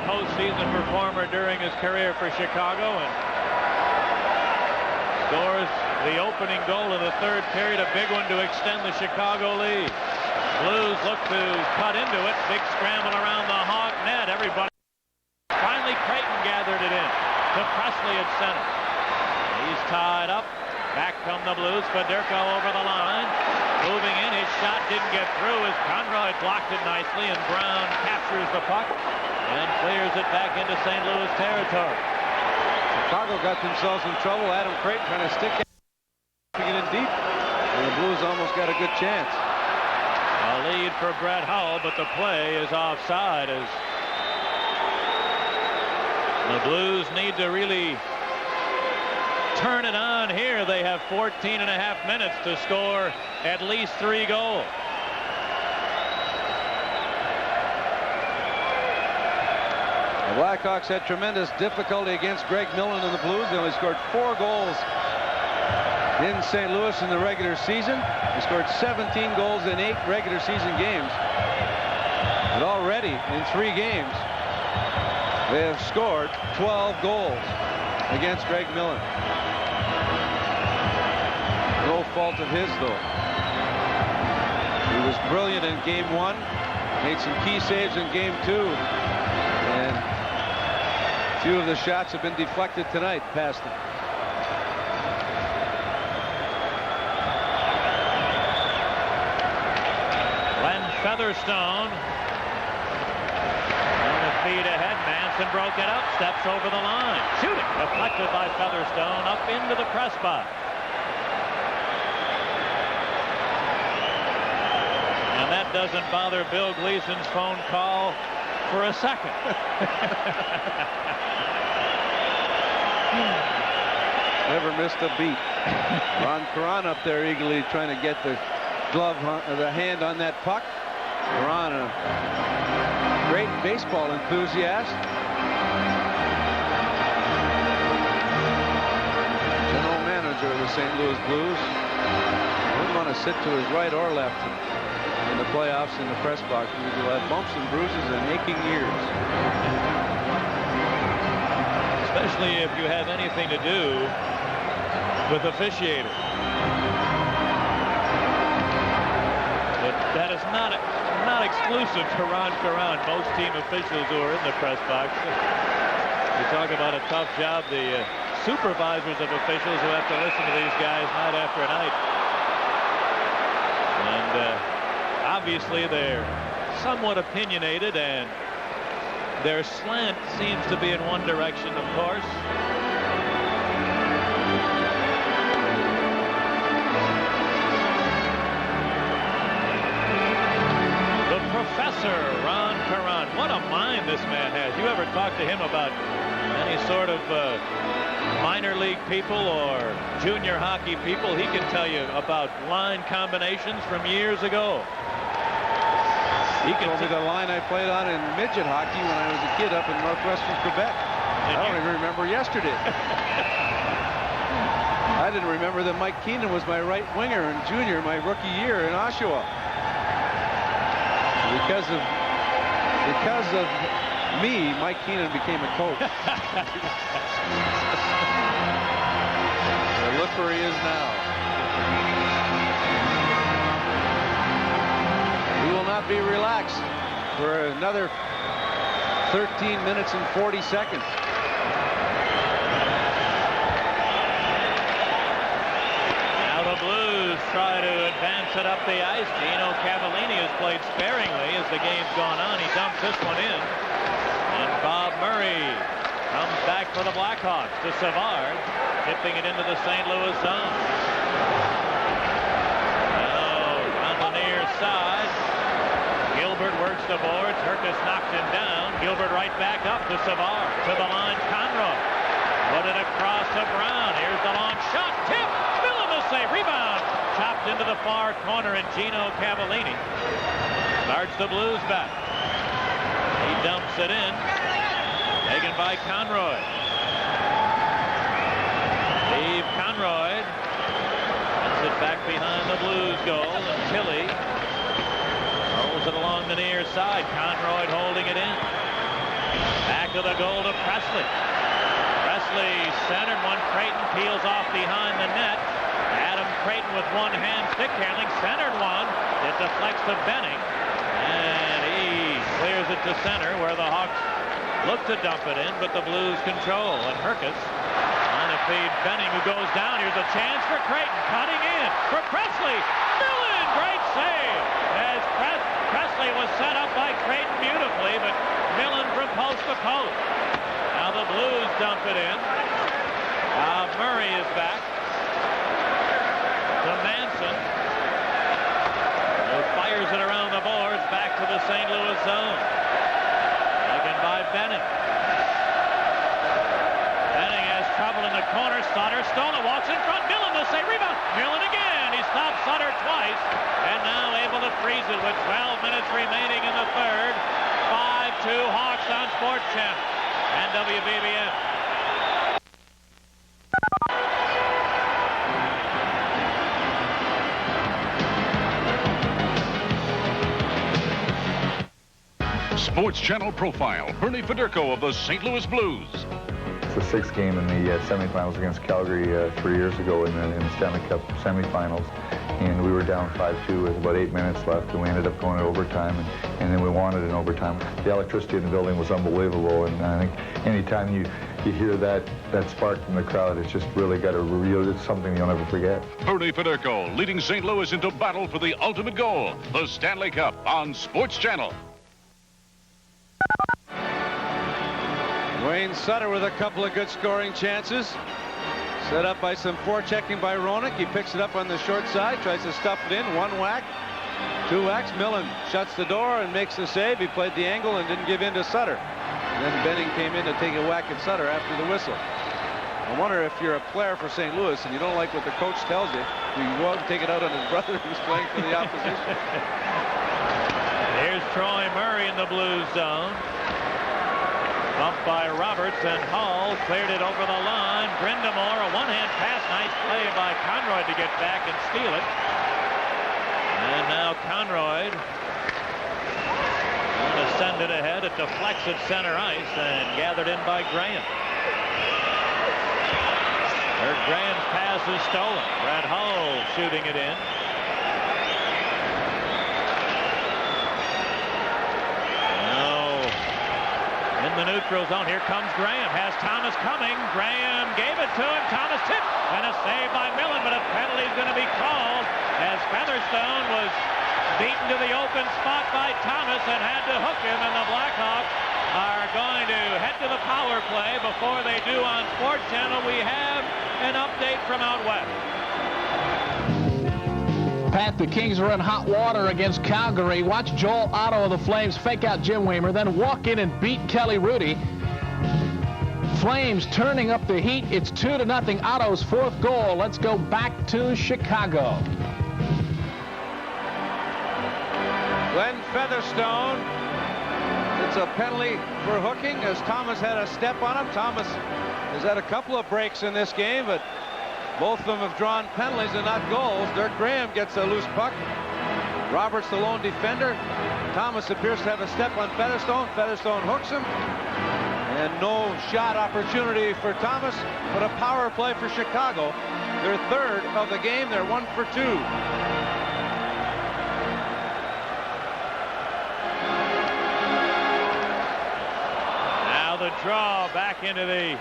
postseason performer during his career for Chicago, and scores the opening goal of the third period, a big one to extend the Chicago lead. Blues look to cut into it. Big scramble around the Hawk net. Everybody. Finally, Creighton gathered it in to Presley at center. He's tied up. Back come the Blues. Federko over the line. Moving in. His shot didn't get through as Conroy blocked it nicely, and Brown captures the puck and clears it back into St. Louis territory. Chicago got themselves in trouble. Adam Creighton trying to stick it in deep, and the Blues almost got a good chance. A lead for Brett Hull, but the play is offside as the Blues need to really turn it on here. They have 14.5 minutes to score at least 3 goals. The Blackhawks had tremendous difficulty against Greg Millen and the Blues. They only scored 4 goals in St. Louis in the regular season. They scored 17 goals in 8 regular season games. And already in 3 games, they have scored 12 goals against Greg Millen. No fault of his, though. He was brilliant in Game 1, made some key saves in Game 2, and a few of the shots have been deflected tonight past him. Glenn Featherstone on the feet ahead. Manson broke it up, steps over the line, shooting, deflected by Featherstone up into the press box. And that doesn't bother Bill Gleason's phone call for a second. Never missed a beat. Ron Caron up there eagerly trying to get the glove, the hand on that puck. Caron, a great baseball enthusiast. General manager of the St. Louis Blues. Wouldn't want to sit to his right or left in the playoffs in the press box. He will have bumps and bruises and aching ears. Especially if you have anything to do with officiating. But that is not exclusive to Ron Caron. Most team officials who are in the press box. You talk about a tough job. The supervisors of officials who have to listen to these guys night after night. And obviously they're somewhat opinionated, and their slant seems to be in one direction, of course. The Professor, Ron Caron. What a mind this man has. You ever talk to him about any sort of minor league people or junior hockey people, he can tell you about line combinations from years ago. He told me the line I played on in midget hockey when I was a kid up in northwestern Quebec. I don't even remember yesterday. I didn't remember that Mike Keenan was my right winger in junior my rookie year in Oshawa. Because of me, Mike Keenan became a coach. So look where he is now. We will not be relaxed for another 13 minutes and 40 seconds. Now the Blues try to advance it up the ice. Gino Cavallini has played sparingly as the game's gone on. He dumps this one in. And Bob Murray comes back for the Blackhawks to Savard, tipping it into the St. Louis zone. Now on the near side. Gilbert works the boards. Herkus knocked him down. Gilbert right back up to Savard. To the line, Conroy. Put it across to Brown. Here's the long shot. Tip. Still in the save. Rebound. Chopped into the far corner, and Gino Cavallini starts the Blues back. He dumps it in. Taken by Conroy. Steve Conroy puts it back behind the Blues goal, and Tilly rolls it along the near side. Conroy holding it in. Back of the goal to Presley. Presley centered one. Creighton peels off behind the net. Adam Creighton with one hand stick handling. Centered one. It deflects to Benning. And he clears it to center where the Hawks look to dump it in, but the Blues control. And Herkus on a feed Benning, who goes down. Here's a chance for Creighton. Cutting in for Presley. Millen, great save. As Presley was set up by Creighton beautifully, but Millen from post to post. Now the Blues dump it in. Murray is back to Manson, who fires it around the boards back to the St. Louis zone. Taken by Benning. Benning has trouble in the corner. Sutter stolen. Walks in front. Millen the save. Rebound. Millen again. He stopped Sutter twice. And now able to freeze it with 12 minutes remaining in the third. 5-2 Hawks on Sports Channel and WBBM. Sports Channel profile, Bernie Federko of the St. Louis Blues. It's the sixth game in the semifinals against Calgary 3 years ago in the Stanley Cup semifinals. And we were down 5-2 with about 8 minutes left, and we ended up going to overtime, and then we won it in overtime. The electricity in the building was unbelievable, and I think anytime you hear that spark from the crowd, it's just really got it's something you'll never forget. Bernie Federko leading St. Louis into battle for the ultimate goal, the Stanley Cup, on Sports Channel. Wayne Sutter with a couple of good scoring chances. Set up by some forechecking by Roenick. He picks it up on the short side, tries to stuff it in. One whack, two whacks. Millen shuts the door and makes the save. He played the angle and didn't give in to Sutter. And then Benning came in to take a whack at Sutter after the whistle. I wonder if you're a player for St. Louis and you don't like what the coach tells you, you go out and take it out on his brother who's playing for the opposition. Here's Troy Murray in the Blues zone. Bumped by Roberts, and Hall cleared it over the line. Brindamore, a one-hand pass. Nice play by Conroy to get back and steal it. And now Conroy going to send it ahead. It deflects at center ice and gathered in by Graham. Kurt Graham's pass is stolen. Brad Hull shooting it in. In the neutral zone, here comes Graham. Has Thomas coming. Graham gave it to him. Thomas tipped. And a save by Millen, but a penalty is going to be called as Featherstone was beaten to the open spot by Thomas and had to hook him. And the Blackhawks are going to head to the power play. Before they do on Sports Channel, we have an update from out west. Pat, the Kings are in hot water against Calgary. Watch Joel Otto of the Flames fake out Jim Weimer, then walk in and beat Kelly Rudy. Flames turning up the heat. It's 2-0. Otto's fourth goal. Let's go back to Chicago. Glenn Featherstone. It's a penalty for hooking as Thomas had a step on him. Thomas has had a couple of breaks in this game, but both of them have drawn penalties and not goals. Dirk Graham gets a loose puck. Roberts, the lone defender. Thomas appears to have a step on Featherstone. Featherstone hooks him. And no shot opportunity for Thomas, but a power play for Chicago. Their third of the game. They're 1 for 2. Now the draw back into the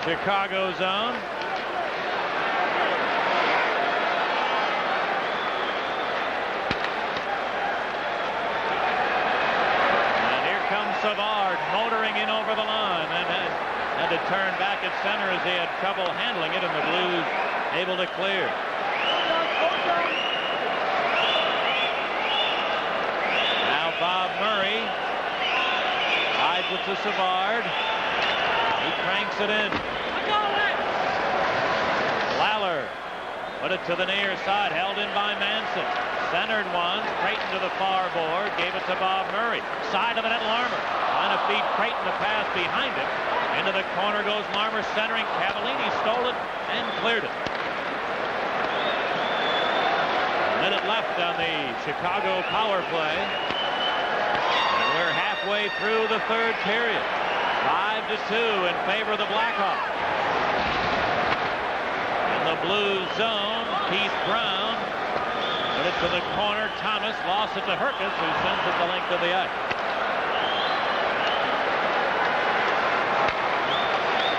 Chicago zone. Savard motoring in over the line and had to turn back at center as he had trouble handling it, and the Blues able to clear. Now Bob Murray hides it to Savard. He cranks it in. Lallard put it to the near side, held in by Manson. Centered one, Creighton to the far board, gave it to Bob Murray. Side of it at Larmer. Trying to feed Creighton the pass behind it. Into the corner goes Larmer, centering. Cavallini stole it and cleared it. A minute left on the Chicago power play. And we're halfway through the third period. 5-2 in favor of the Blackhawks. In the blue zone, Keith Brown put it to the corner. Thomas lost it to Herkus, who sends it the length of the ice.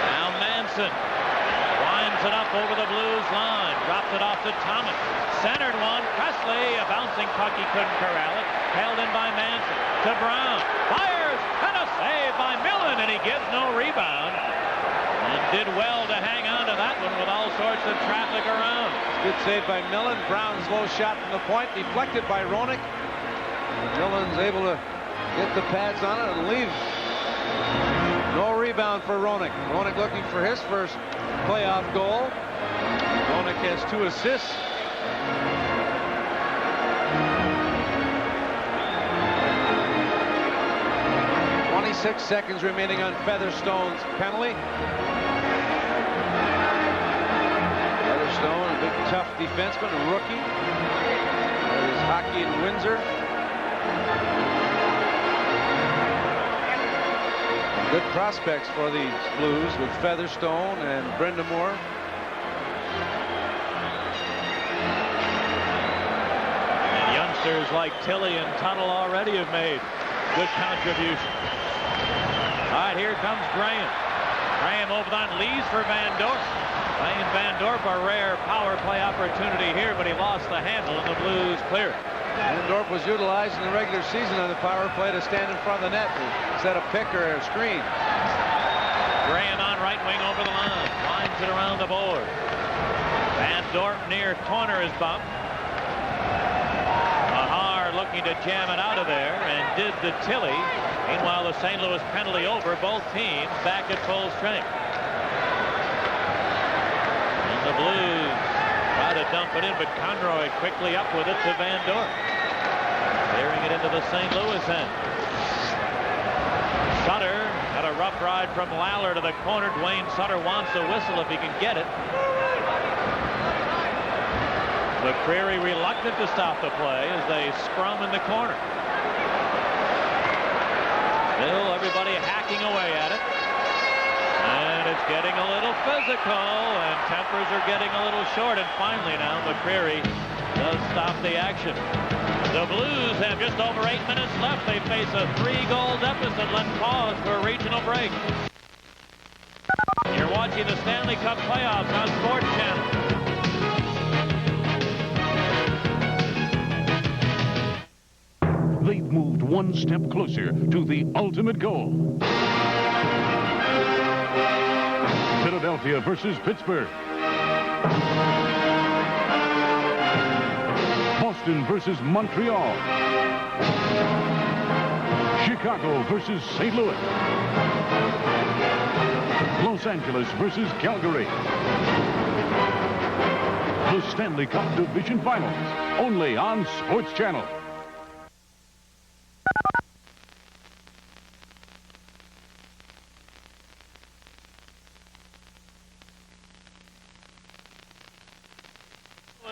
Now Manson winds it up over the Blues line. Dropped it off to Thomas. Centered one. Presley, a bouncing puck, he couldn't corral it. Held in by Manson. To Brown. Fires! And a save by Millen, and he gets no rebound. And did well to hang on to that one with all sorts of traffic around. Good save by Millen. Brown's low shot from the point, deflected by Roenick. Millen's able to get the pads on it and leave. No rebound for Roenick. Roenick looking for his first playoff goal. Roenick has 2 assists. Six seconds remaining on Featherstone's penalty. Featherstone, a big tough defenseman, a rookie. His hockey in Windsor. Good prospects for the Blues with Featherstone and Brind'Amour. And youngsters like Tilley and Tunnel already have made good contributions. All right, here comes Graham. Graham over on leads for Van Dorp. Lane Van Dorp, a rare power play opportunity here, but he lost the handle and the Blues clear it. Van Dorp was utilized in the regular season on the power play to stand in front of the net and set a pick or a screen. Graham on right wing over the line. Winds it around the board. Van Dorp near corner is bumped. Mahar looking to jam it out of there and did to Tilley. Meanwhile, the St. Louis penalty over. Both teams back at full strength. And the Blues try to dump it in, but Conroy quickly up with it to Van Dorp. Clearing it into the St. Louis end. Sutter got a rough ride from Lallard to the corner. Dwayne Sutter wants a whistle if he can get it. McCreary reluctant to stop the play as they scrum in the corner. Still everybody hacking away at it. And it's getting a little physical, and tempers are getting a little short. And finally now McCreary does stop the action. The Blues have just over 8 minutes left. They face a 3-goal deficit. Let's pause for a regional break. You're watching the Stanley Cup playoffs on Sports Channel. They've moved one step closer to the ultimate goal. Philadelphia versus Pittsburgh. Boston versus Montreal. Chicago versus St. Louis. Los Angeles versus Calgary. The Stanley Cup Division Finals, only on Sports Channel.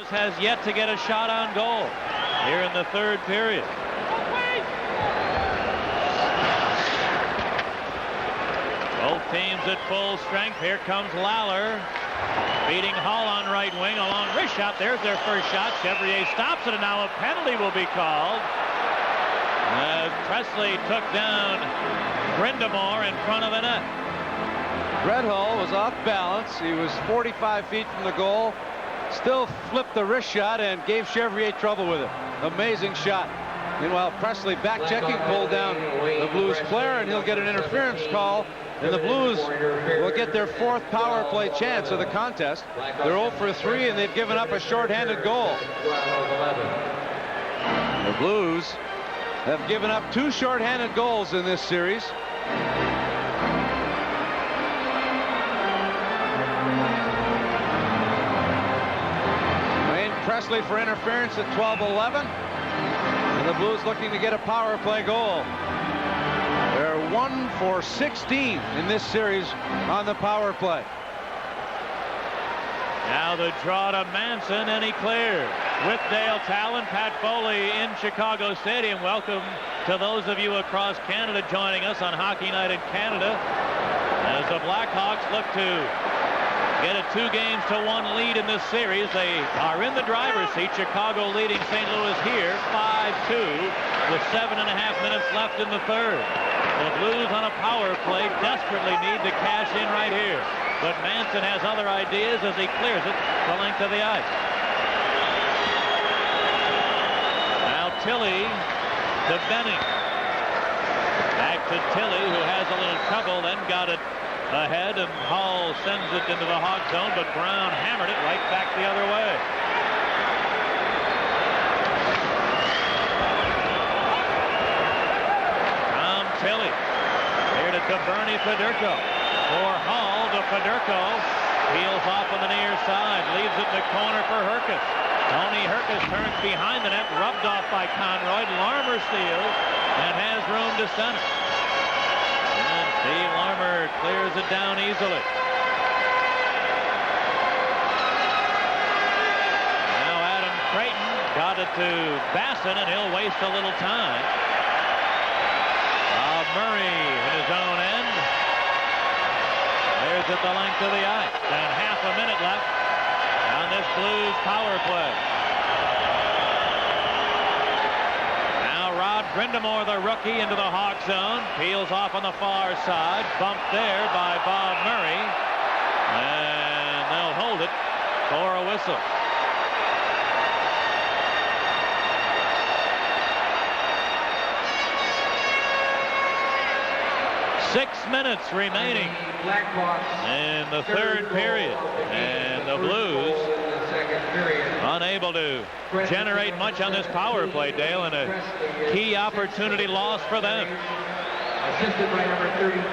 Has yet to get a shot on goal here in the third period. Both teams at full strength. Here comes Lawler beating Hull on right wing. A long wrist shot. There's their first shot. Chevrier stops it, and now a penalty will be called. Presley took down Brind'Amour in front of the net. Red Hull was off balance. He was 45 feet from the goal. Still flipped the wrist shot and gave Chevrier trouble with it. Amazing shot. Meanwhile, Presley back checking, pulled down the Blues player, and he'll get an interference call. And the Blues will get their 4th power play chance of the contest. They're 0 for 3, and they've given up a shorthanded goal. The Blues have given up 2 shorthanded goals in this series. Presley for interference at 12:11, and the Blues looking to get a power play goal. They're 1 for 16 in this series on the power play. Now the draw to Manson, and he clears. with Dale Talon, Pat Foley in Chicago Stadium. Welcome to those of you across Canada joining us on Hockey Night in Canada as the Blackhawks look to get a 2-1 lead in this series. They are in the driver's seat. Chicago leading St. Louis here 5-2 with 7.5 minutes left in the third. The Blues on a power play desperately need to cash in right here. But Manson has other ideas as he clears it the length of the ice. Now Tilly to Benning. Back to Tilly, who has a little trouble, then got it ahead, and Hall sends it into the Hawk zone, but Brown hammered it right back the other way. Tom Tilly. Here to Bernie Federko. For Hall to Federko. Peels off on the near side. Leaves it in the corner for Herkus. Tony Herkus turns behind the net, rubbed off by Conroy. Larmer steals and has room to center. And Steve Larmer clears it down easily. Now Adam Creighton got it to Basson, and he'll waste a little time. Bob Murray in his own end. There's at the length of the ice. And half a minute left on this Blues power play. Now Rod Brindamore, the rookie, into the Hawk zone. Peels off on the far side. Bumped there by Bob Murray. And they'll hold it for a whistle. Six minutes remaining in the third period, and the Blues unable to generate much on this power play, Dale, and a key opportunity lost for them. Assisted by number 32,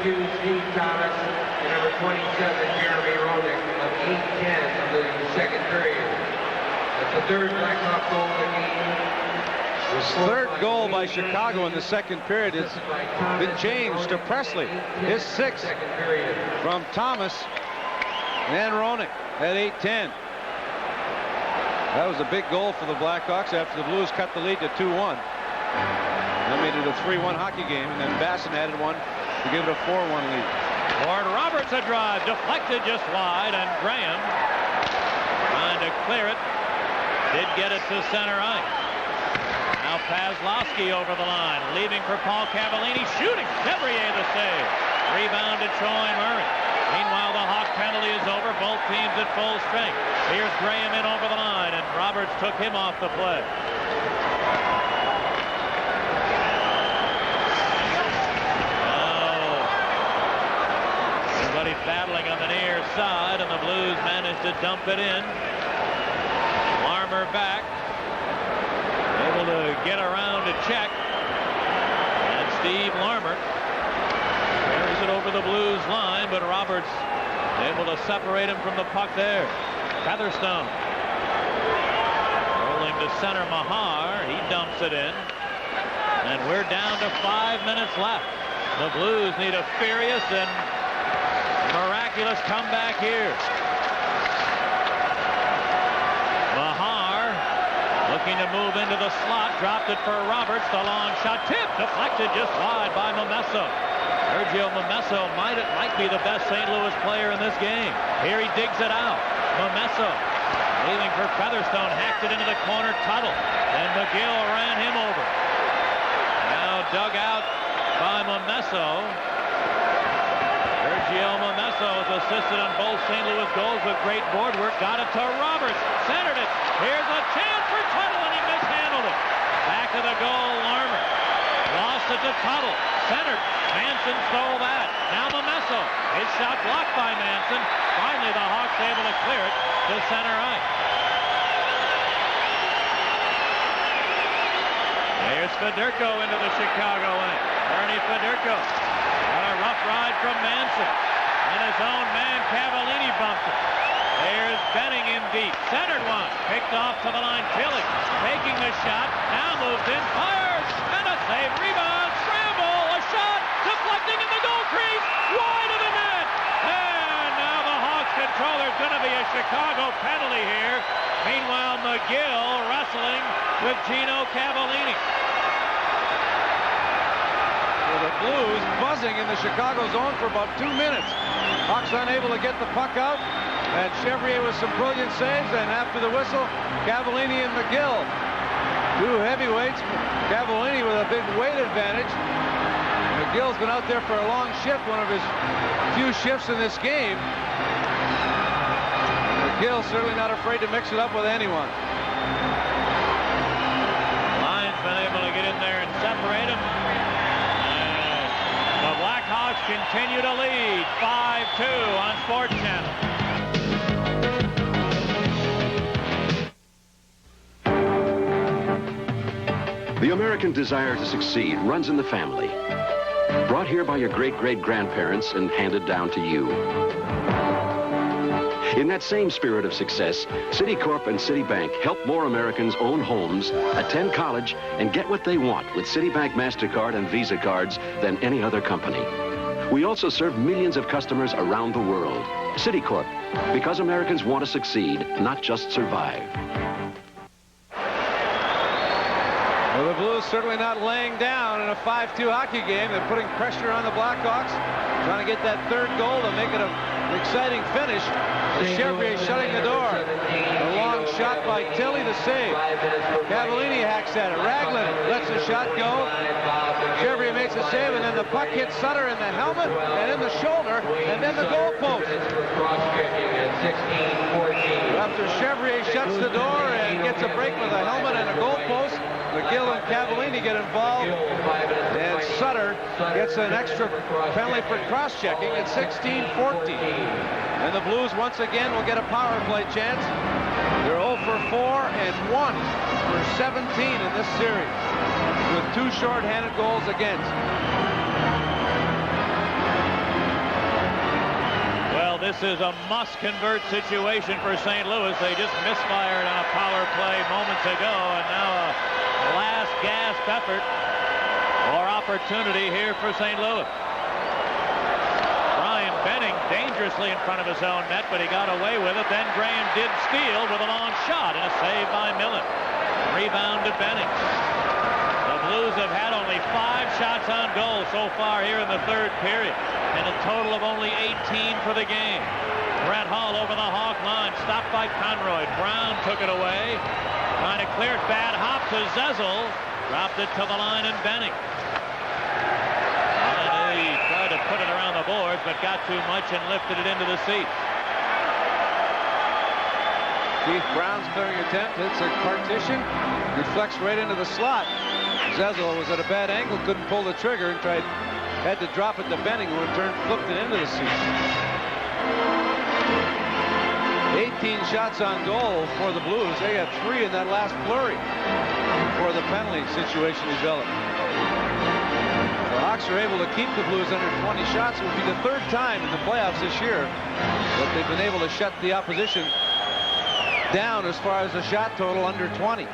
Steve Thomas, and number 27, Jeremy Roenick, of 8:10 of the second period. That's the third Blackhawk goal of the game. His third goal by Chicago in the second period has been changed to Presley. His sixth from Thomas and Roenick at 8:10. That was a big goal for the Blackhawks after the Blues cut the lead to 2-1. They made it a 3-1 hockey game, and then Basson added one to give it a 4-1 lead. Ward Roberts a drive, deflected just wide, and Graham trying to clear it. Did get it to center ice. Now Paslowski over the line, leaving for Paul Cavallini, shooting. Chevrier the save. Rebound to Troy Murray. Meanwhile, the Hawk penalty is over. Both teams at full strength. Here's Graham in over the line, and Roberts took him off the play. Everybody's battling on the near side, and the Blues managed to dump it in. Larmer back. Able to get around to check. And Steve Larmer carries it over the Blues line, but Roberts able to separate him from the puck there. Featherstone rolling to center. Mahar, he dumps it in. And we're down to 5 minutes left. The Blues need a furious and miraculous comeback here. Mahar looking to move into the slot, dropped it for Roberts. The long shot, tipped, deflected just wide by Momesso. Sergio Momesso might be the best St. Louis player in this game. Here he digs it out. Momesso leaving for Featherstone, hacked it into the corner. Tuttle, and McGill ran him over. Now dug out by Momesso. Sergio Momesso has assisted on both St. Louis goals with great board work. Got it to Roberts, centered it. Here's a chance for Tuttle, and he mishandled it. Back of the goal, Larmer. Lost it to Tuttle. Centered. Manson stole that. Now Momesso. His shot blocked by Manson. Finally, the Hawks able to clear it to center ice. There's Federko into the Chicago end. Bernie Federko. Got a rough ride from Manson. And his own man, Cavallini, bumped it. There's Benning in deep. Centered one. Picked off to the line. Tilly taking the shot. Now moves in. Fires. And a save. Rebound. Scramble. A shot. Deflecting in the goal crease. Wide of the net. And now the Hawks control. There's going to be a Chicago penalty here. Meanwhile, McGill wrestling with Gino Cavallini. The Blues buzzing in the Chicago zone for about 2 minutes. Hawks unable to get the puck out, and Chevrier with some brilliant saves, and after the whistle, Cavallini and McGill. Two heavyweights, Cavallini with a big weight advantage. McGill's been out there for a long shift, one of his few shifts in this game. McGill certainly not afraid to mix it up with anyone. Lions been able to get in there and separate him. The Blackhawks continue to lead 5-2 on Sports Channel. The American desire to succeed runs in the family. Brought here by your great-great-grandparents and handed down to you. In that same spirit of success, Citicorp and Citibank help more Americans own homes, attend college, and get what they want with Citibank MasterCard and Visa cards than any other company. We also serve millions of customers around the world. Citicorp, because Americans want to succeed, not just survive. Well, the Blues certainly not laying down in a 5-2 hockey game. They're putting pressure on the Blackhawks, trying to get that third goal to make it an exciting finish. Chevrier shutting the door. A long shot by Tilly to save. Cavallini hacks at it. Raglan lets the shot go. Chevrier makes a save, and then the puck hits Sutter in the helmet and in the shoulder, and then the goal post. After Chevrier shuts the door and gets a break with a helmet and a goal post, McGill and Cavallini get involved, and Sutter gets an extra penalty for cross-checking at 16-14. And the Blues once again will get a power play chance. They're 0 for 4 and 1 for 17 in this series, with 2 shorthanded goals against. Well, this is a must-convert situation for St. Louis. They just misfired on a power play moments ago, and now a last-gasp effort or opportunity here for St. Louis. Brian Benning dangerously in front of his own net, but he got away with it. Then Graham did steal with a long shot and a save by Millen. Rebound to Benning. The Blues have had only 5 shots on goal so far here in the third period, and a total of only 18 for the game. Brett Hull over the Hawk line, stopped by Conroy. Brown took it away. Trying to clear it, bad hop to Zezel. Dropped it to the line and Benning. And he tried to put it around the boards, but got too much and lifted it into the seat. Keith Brown's clearing attempt, hits a partition, reflects right into the slot. Zezel was at a bad angle, couldn't pull the trigger, and had to drop it to Benning, who in turn flipped it into the seat. 18 shots on goal for the Blues. They got 3 in that last flurry before the penalty situation developed. The Hawks are able to keep the Blues under 20 shots. It will be the 3rd time in the playoffs this year that they've been able to shut the opposition down as far as the shot total under 20.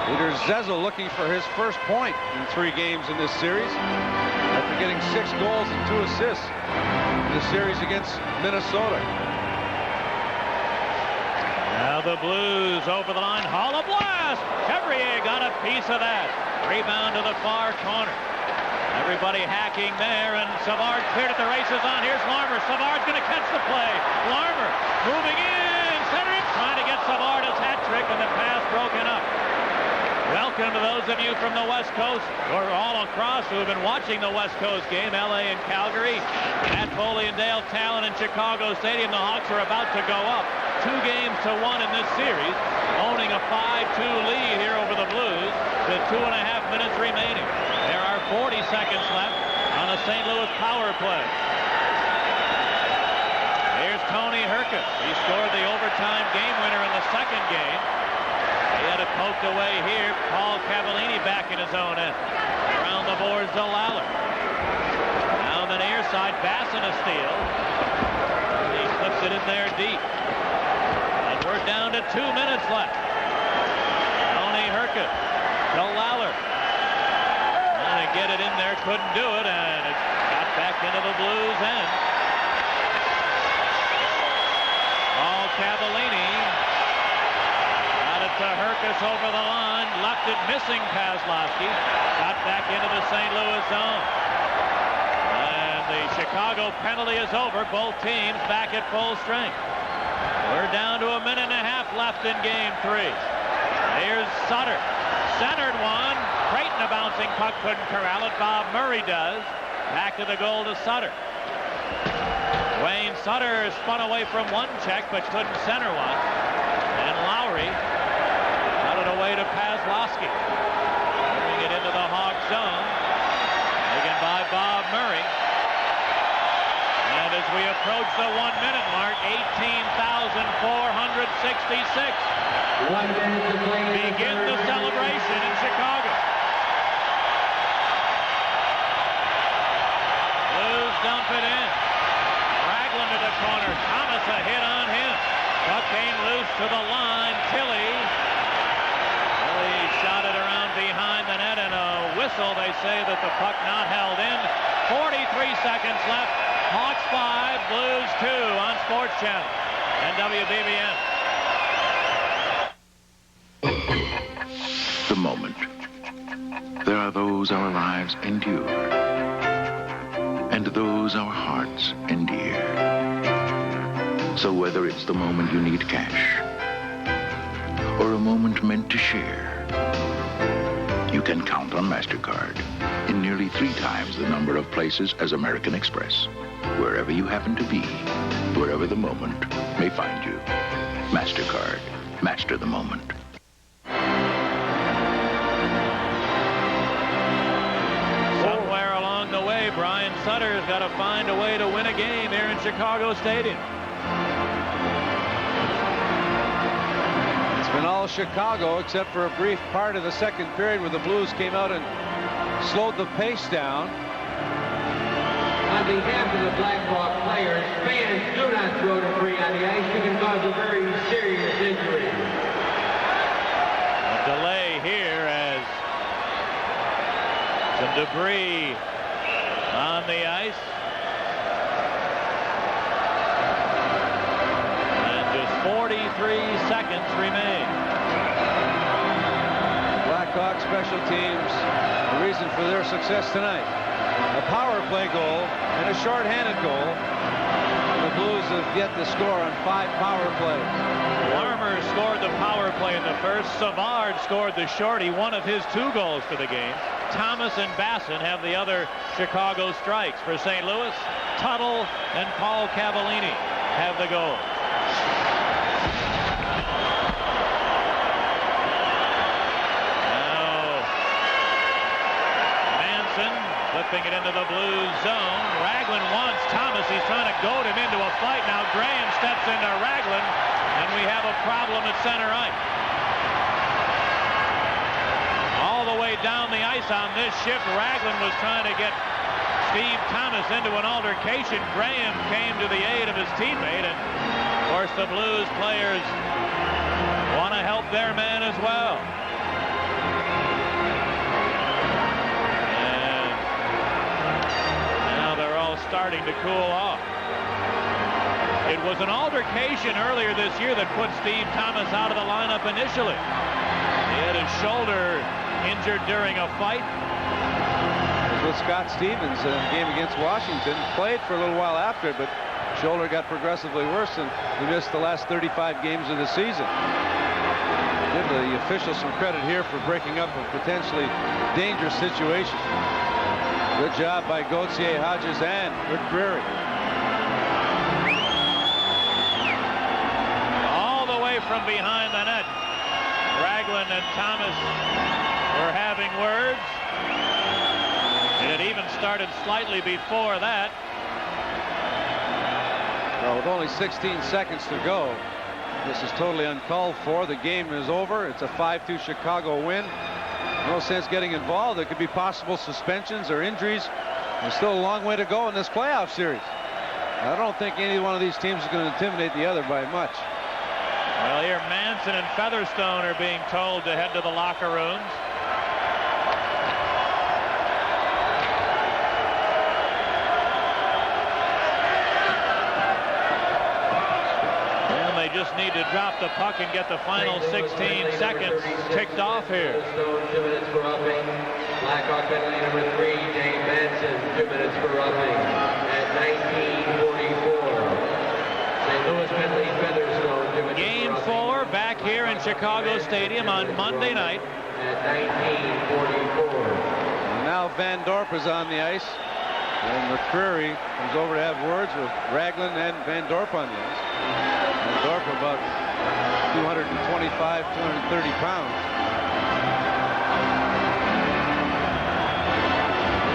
Peter Zezel looking for his first point in 3 games in this series after getting 6 goals and 2 assists in the series against Minnesota. Now the Blues over the line. Hall a blast! Chevrier got a piece of that. Rebound to the far corner. Everybody hacking there, and Savard cleared at the races on. Here's Larmer. Savard's going to catch the play. Larmer moving in, centering, trying to get Savard his hat trick, and the pass broken up. Welcome to those of you from the West Coast, or all across, who have been watching the West Coast game, LA and Calgary. At Foley and Dale Talon in Chicago Stadium, the Hawks are about to go up 2-1 in this series, owning a 5-2 lead here over the Blues with 2.5 minutes remaining. There are 40 seconds left on the St. Louis power play. Here's Tony Herka. He scored the overtime game winner in the second game. He had it poked away here. Paul Cavallini back in his own end. Around the boards to Lawler. Now the near side, Bassin a steal. He slips it in there deep. And we're down to 2 minutes left. Tony Herka to Lawler. Trying to get it in there, couldn't do it, and it got back into the Blues' end. Paul Cavallini Herkus over the line, left it missing Paslowski. Got back into the St. Louis zone. And the Chicago penalty is over. Both teams back at full strength. We're down to a minute and a half left in game 3. Here's Sutter. Centered one. Creighton, a bouncing puck, couldn't corral it. Bob Murray does. Back to the goal to Sutter. Wayne Sutter spun away from one check, but couldn't center one. And Lowry got it away to Paslowski. Moving it into the Hawk zone. Taken by Bob Murray. And as we approach the 1-minute mark, 18,466. 1 minute to play. Begin the celebration in Chicago. Blues dump it in. Ragland to the corner. Thomas a hit on him. Puck came loose to the line. Tilly shot it around behind the net, and a whistle. They say that the puck not held in. 43 seconds left. Hawks 5, Blues 2 on Sports Channel and WBBM. The moment. There are those our lives endure, and those our hearts endear. So whether it's the moment you need cash, or a moment meant to share, you can count on MasterCard in nearly 3 times the number of places as American Express. Wherever you happen to be, wherever the moment may find you. MasterCard. Master the moment. Somewhere along the way, Brian Sutter's got to find a way to win a game here in Chicago Stadium. It's been all Chicago except for a brief part of the second period where the Blues came out and slowed the pace down. On behalf of the Blackhawk players, fans, do not throw debris on the ice. You can cause a very serious injury. A delay here as some debris on the ice. And just 43 seconds remain. Blackhawk special teams, the reason for their success tonight. A power play goal and a shorthanded goal. The Blues have yet to score on 5 power plays. Larmer scored the power play in the first. Savard scored the shorty, one of his 2 goals for the game. Thomas and Basson have the other Chicago strikes. For St. Louis, Tuttle and Paul Cavallini have the goal. Flipping it into the Blues zone. Ragland wants Thomas. He's trying to goad him into a fight. Now Graham steps into Ragland, and we have a problem at center ice. All the way down the ice on this shift, Ragland was trying to get Steve Thomas into an altercation. Graham came to the aid of his teammate, and of course the Blues players want to help their man as well. Starting to cool off. It was an altercation earlier this year that put Steve Thomas out of the lineup initially. He had his shoulder injured during a fight. With Scott Stevens in a game against Washington, played for a little while after, but shoulder got progressively worse, and he missed the last 35 games of the season. Give the officials some credit here for breaking up a potentially dangerous situation. Good job by Gauthier, Hodges, and Rick Drury. All the way from behind the net, Ragland and Thomas were having words. It had even started slightly before that. Well, with only 16 seconds to go, this is totally uncalled for. The game is over. It's a 5-2 Chicago win. No sense getting involved. There could be possible suspensions or injuries. There's still a long way to go in this playoff series. I don't think any one of these teams is going to intimidate the other by much. Well, here Manson and Featherstone are being told to head to the locker rooms. And they just need to drop the puck and get the final 16 seconds ticked off here. 2 minutes for roughing. Blackhawk penalty number 3, James Manson, 2 minutes for roughing at 19:44. St. Louis penalty, Featherstone, 2 minutes Game 4 back here in Chicago Stadium on Monday night. At 19:44. Now Van Dorp is on the ice. And McCreary comes over to have words with Ragland and Van Dorp on the ice. Van Dorp about 225, 230 pounds.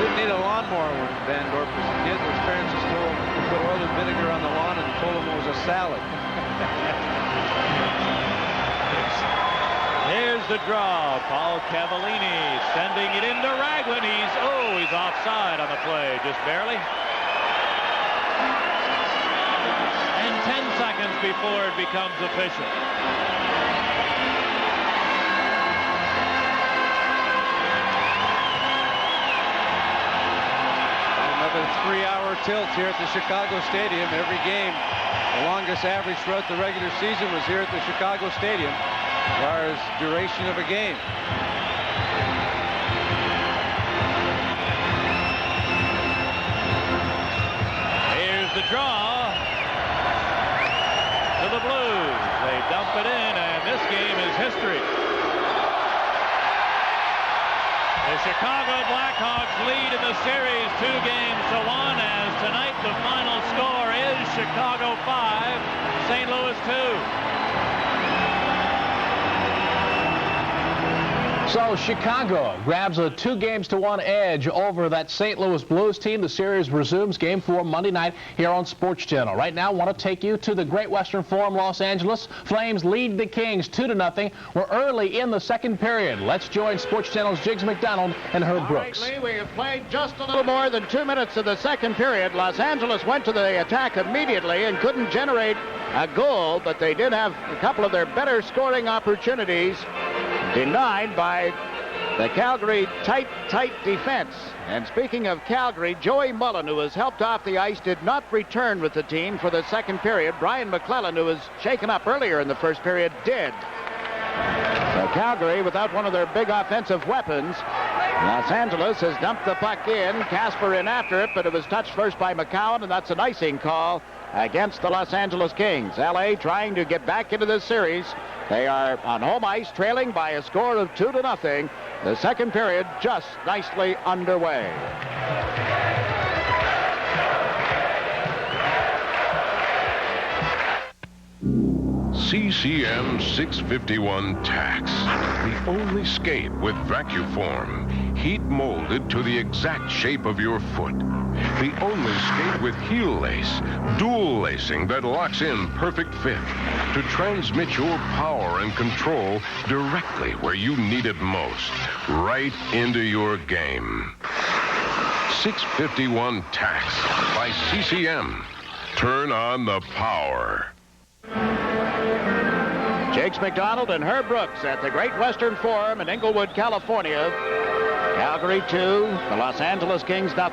Didn't need a lawnmower when Van Dorp was a kid. His parents just told him to put oil and vinegar on the lawn and told him it was a salad. Here's the draw. Paul Cavallini sending it into Ragland. He's offside on the play, just barely. And 10 seconds before it becomes official. Another 3-hour tilt here at the Chicago Stadium. Every game, the longest average throughout the regular season was here at the Chicago Stadium. As far as duration of a game. Here's the draw to the Blues. They dump it in, and this game is history. The Chicago Blackhawks lead in the series 2-1, as tonight the final score is Chicago 5, St. Louis 2. So Chicago grabs a 2-1 edge over that St. Louis Blues team. The series resumes Game 4 Monday night here on Sports Channel. Right now, I want to take you to the Great Western Forum, Los Angeles. Flames lead the Kings 2-0. We're early in the second period. Let's join Sports Channel's Jiggs McDonald and Herb Brooks. All right, Lee, we have played just a little more than 2 minutes of the second period. Los Angeles went to the attack immediately and couldn't generate a goal, but they did have a couple of their better scoring opportunities denied by the Calgary tight defense. And speaking of Calgary, Joey Mullen, who was helped off the ice, did not return with the team for the second period. Brian McClellan, who was shaken up earlier in the first period, did. So Calgary, without one of their big offensive weapons, Los Angeles has dumped the puck in. Casper in after it, but it was touched first by McCowan, and that's an icing call against the Los Angeles Kings. LA trying to get back into this series. They are on home ice, trailing by a score of 2-0. The second period just nicely underway. CCM 651 Tax. The only skate with vacuform, heat molded to the exact shape of your foot. The only skate with heel lace, dual lacing that locks in perfect fit to transmit your power and control directly where you need it most, right into your game. 651 Tax by CCM. Turn on the power. Jiggs McDonald and Herb Brooks at the Great Western Forum in Inglewood, California. Calgary 2, the Los Angeles Kings 0.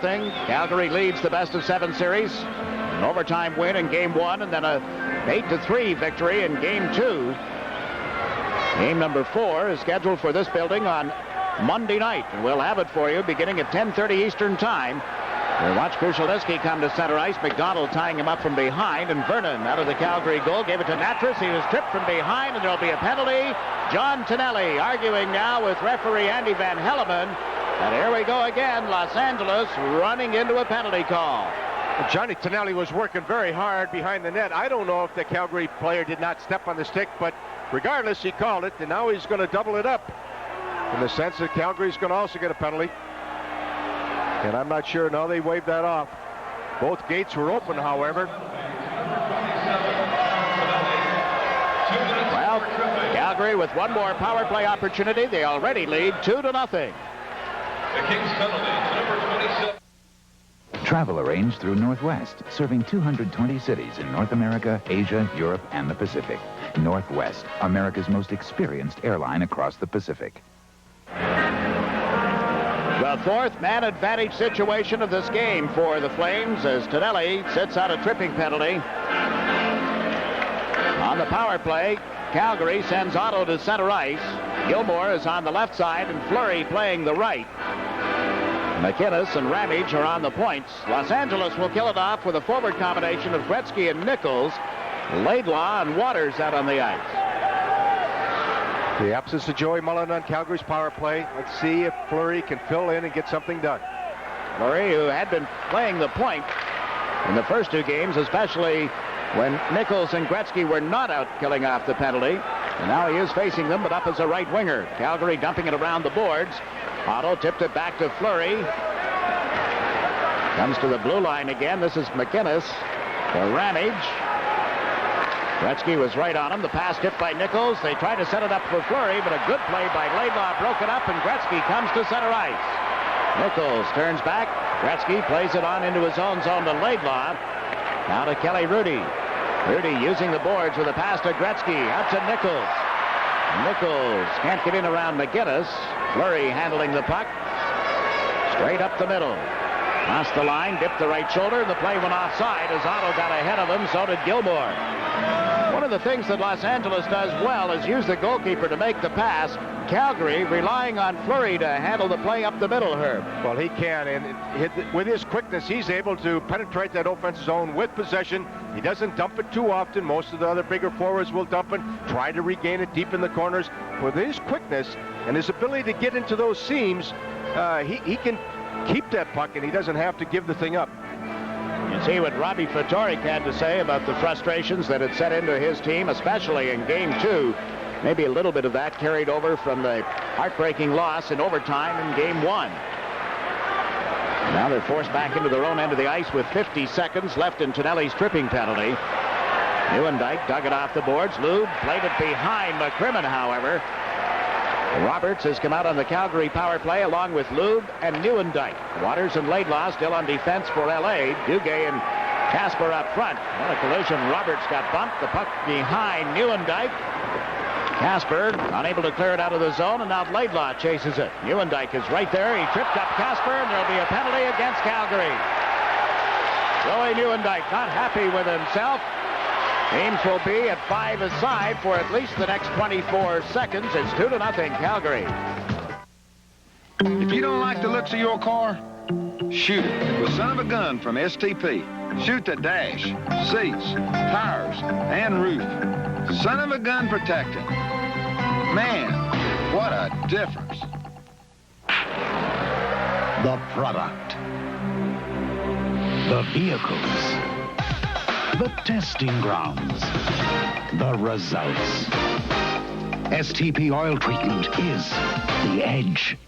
Calgary leads the best-of-7 series. An overtime win in Game 1 and then a 8-3 victory in Game 2. Game number 4 is scheduled for this building on Monday night, and we'll have it for you beginning at 10:30 Eastern Time. We'll watch Krushelnyski come to center ice. McDonald tying him up from behind, and Vernon out of the Calgary goal gave it to Natras. He was tripped from behind, and there'll be a penalty. John Tonelli arguing now with referee Andy Van Helleman. And here we go again, Los Angeles running into a penalty call. Johnny Tonelli was working very hard behind the net. I don't know if the Calgary player did not step on the stick, but regardless, he called it, and now he's going to double it up in the sense that Calgary's going to also get a penalty. And I'm not sure. No, they waved that off. Both gates were open, however. Well, Calgary with one more power play opportunity. They already lead 2-0. The Kings penalty, number 27. Travel arranged through Northwest, serving 220 cities in North America, Asia, Europe, and the Pacific. Northwest, America's most experienced airline across the Pacific. The fourth man advantage situation of this game for the Flames as Tonelli sits out a tripping penalty. On On the power play, Calgary sends Otto to center ice. Gilmore is on the left side and Fleury playing the right. McInnes and Ramage are on the points. Los Angeles will kill it off with a forward combination of Gretzky and Nichols. Laidlaw and Waters out on the ice. The absence of Joey Mullen on Calgary's power play. Let's see if Fleury can fill in and get something done. Fleury, who had been playing the point in the first 2 games, especially when Nichols and Gretzky were not out killing off the penalty. And now he is facing them, but up as a right winger. Calgary dumping it around the boards. Otto tipped it back to Fleury. Comes to the blue line again. This is McInnes for Ramage. Gretzky was right on him. The pass tipped by Nichols. They tried to set it up for Fleury, but a good play by Laidlaw broke it up, and Gretzky comes to center ice. Nichols turns back. Gretzky plays it on into his own zone to Laidlaw. Now to Kelly Rudy. Rudy using the boards with a pass to Gretzky. Out to Nichols. Nichols can't get in around McInnes. Fleury handling the puck. Straight up the middle. Crossed the line, dipped the right shoulder, and the play went offside as Otto got ahead of him, so did Gilmore. One of the things that Los Angeles does well is use the goalkeeper to make the pass. Calgary relying on Fleury to handle the play up the middle, Herb. Well, he can, and with his quickness, he's able to penetrate that offensive zone with possession. He doesn't dump it too often. Most of the other bigger forwards will dump it, try to regain it deep in the corners. With his quickness and his ability to get into those seams, he can keep that puck, and he doesn't have to give the thing up. You see what Robbie Ftorek had to say about the frustrations that had set into his team, especially in Game 2. Maybe a little bit of that carried over from the heartbreaking loss in overtime in Game 1. Now they're forced back into their own end of the ice with 50 seconds left in Tonelli's tripping penalty. Nieuwendyk dug it off the boards. Lube played it behind McCrimmon, however. Roberts has come out on the Calgary power play along with Lube and Nieuwendyk. Waters and Laidlaw still on defense for L.A. Duguay and Casper up front. On a collision, Roberts got bumped. The puck behind Nieuwendyk. Casper unable to clear it out of the zone, and now Laidlaw chases it. Nieuwendyk is right there. He tripped up Casper, and there'll be a penalty against Calgary. Joey Nieuwendyk not happy with himself. Teams will be at 5 aside for at least the next 24 seconds. It's 2-0 Calgary. If you don't like the looks of your car, shoot it with Son of a Gun from STP. Shoot the dash, seats, tires, and roof. Son of a Gun protecting. Man, what a difference. The product. The vehicles. The testing grounds. The results. STP oil treatment is the edge.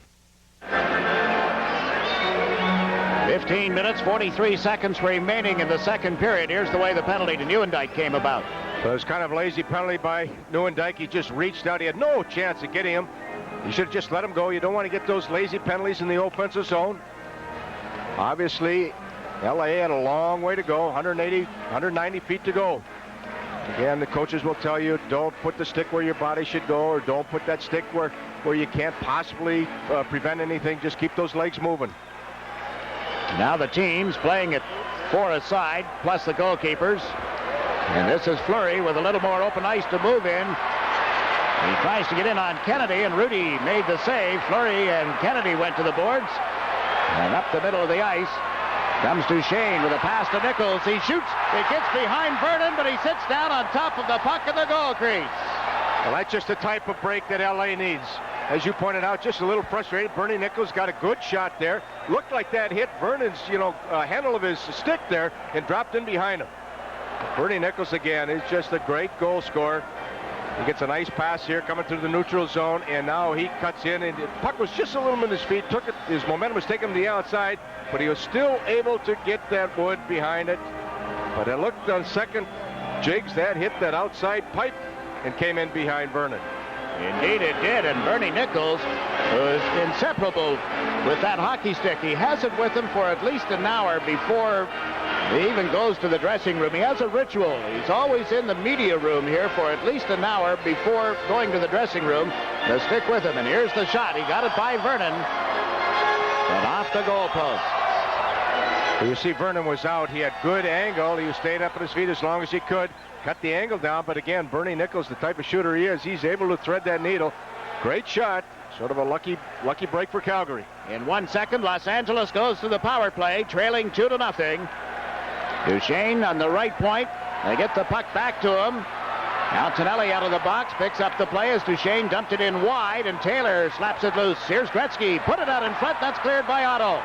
15 minutes, 43 seconds remaining in the second period. Here's the way the penalty to Nieuwendyk came about. So it was kind of a lazy penalty by Nieuwendyk. He just reached out. He had no chance of getting him. You should have just let him go. You don't want to get those lazy penalties in the offensive zone. Obviously, LA had a long way to go, 190 feet to go. Again, the coaches will tell you, don't put the stick where your body should go, or don't put that stick where you can't possibly prevent anything. Just keep those legs moving. Now the teams playing at 4 aside, plus the goalkeepers. And this is Fleury with a little more open ice to move in. He tries to get in on Kennedy, and Rudy made the save. Fleury and Kennedy went to the boards. And up the middle of the ice comes Duchesne with a pass to Nichols. He shoots. It gets behind Vernon, but he sits down on top of the puck in the goal crease. Well, that's just the type of break that LA needs. As you pointed out, just a little frustrated. Bernie Nichols got a good shot there. Looked like that hit Vernon's, handle of his stick there and dropped in behind him. Bernie Nichols, again, is just a great goal scorer. He gets a nice pass here coming through the neutral zone, and now he cuts in, and the puck was just a little in his feet. Took it. His momentum was taking him to the outside, but he was still able to get that wood behind it. But it looked on second jigs that hit that outside pipe and came in behind Vernon. Indeed it did, and Bernie Nichols was inseparable with that hockey stick. He has it with him for at least an hour before he even goes to the dressing room. He has a ritual. He's always in the media room here for at least an hour before going to the dressing room. The stick with him, and here's the shot. He got it by Vernon, but off the goalpost. You see Vernon was out. He had good angle. He stayed up on his feet as long as he could. Cut the angle down, but again, Bernie Nichols, the type of shooter he is, he's able to thread that needle. Great shot. Sort of a lucky break for Calgary. In 1 second, Los Angeles goes to the power play, trailing 2-0. Duchesne on the right point. They get the puck back to him. Now Tonelli out of the box, picks up the play as Duchesne dumped it in wide, and Taylor slaps it loose. Here's Gretzky, put it out in front. That's cleared by Otto.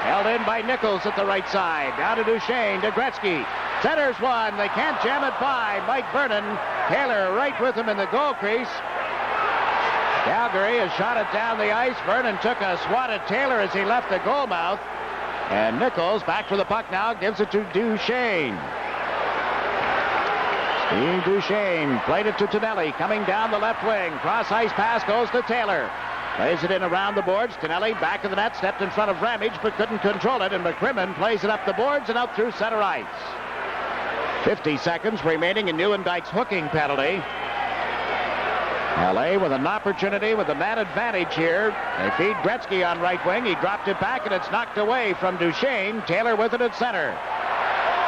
Held in by Nichols at the right side. Now to Duchesne, to Gretzky. Centers one. They can't jam it by. Mike Vernon. Taylor right with him in the goal crease. Calgary has shot it down the ice. Vernon took a swat at Taylor as he left the goal mouth. And Nichols back for the puck now, gives it to Duchesne. Steve Duchesne played it to Tonelli, coming down the left wing. Cross ice pass goes to Taylor. Plays it in around the boards. Tonelli back of the net, stepped in front of Ramage, but couldn't control it. And McCrimmon plays it up the boards and out through center ice. 50 seconds remaining in Nieuwendyke's hooking penalty. LA with an opportunity with a man advantage here. They feed Gretzky on right wing. He dropped it back and it's knocked away from Duchesne. Taylor with it at center.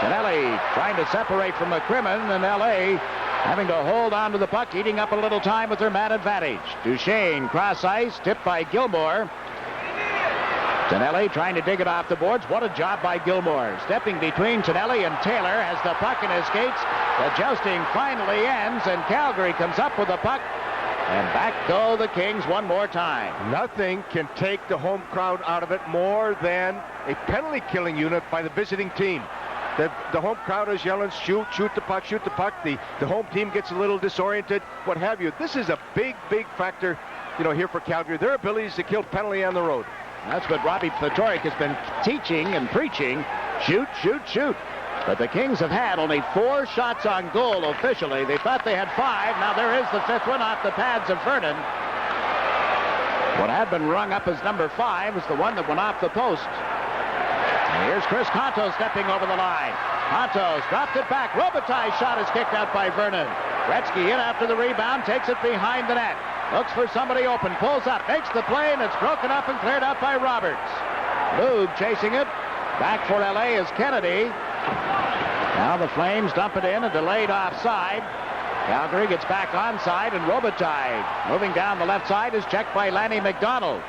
Tonelli trying to separate from McCrimmon, and LA having to hold on to the puck, eating up a little time with their man advantage. Duchesne cross ice, tipped by Gilmore. Tonelli trying to dig it off the boards. What a job by Gilmore. Stepping between Tonelli and Taylor, has the puck in his skates. The jousting finally ends, and Calgary comes up with the puck. And back go the Kings one more time. Nothing can take the home crowd out of it more than a penalty killing unit by the visiting team. The home crowd is yelling, shoot the puck, shoot the puck. The home team gets a little disoriented, what have you. This is a big factor, here for Calgary. Their abilities to kill penalty on the road. That's what Robbie Ftorek has been teaching and preaching. Shoot. But the Kings have had only 4 shots on goal officially. They thought they had 5. Now there is the 5th one off the pads of Vernon. What had been rung up as number 5 was the one that went off the post. And here's Chris Contos stepping over the line. Contos dropped it back. Robitaille's shot is kicked out by Vernon. Gretzky in after the rebound, takes it behind the net. Looks for somebody open, pulls up, makes the play, and it's broken up and cleared out by Roberts. Lube chasing it. Back for LA is Kennedy. Now the Flames dump it in, a delayed offside. Calgary gets back onside, and Robitaille moving down the left side is checked by Lanny McDonald.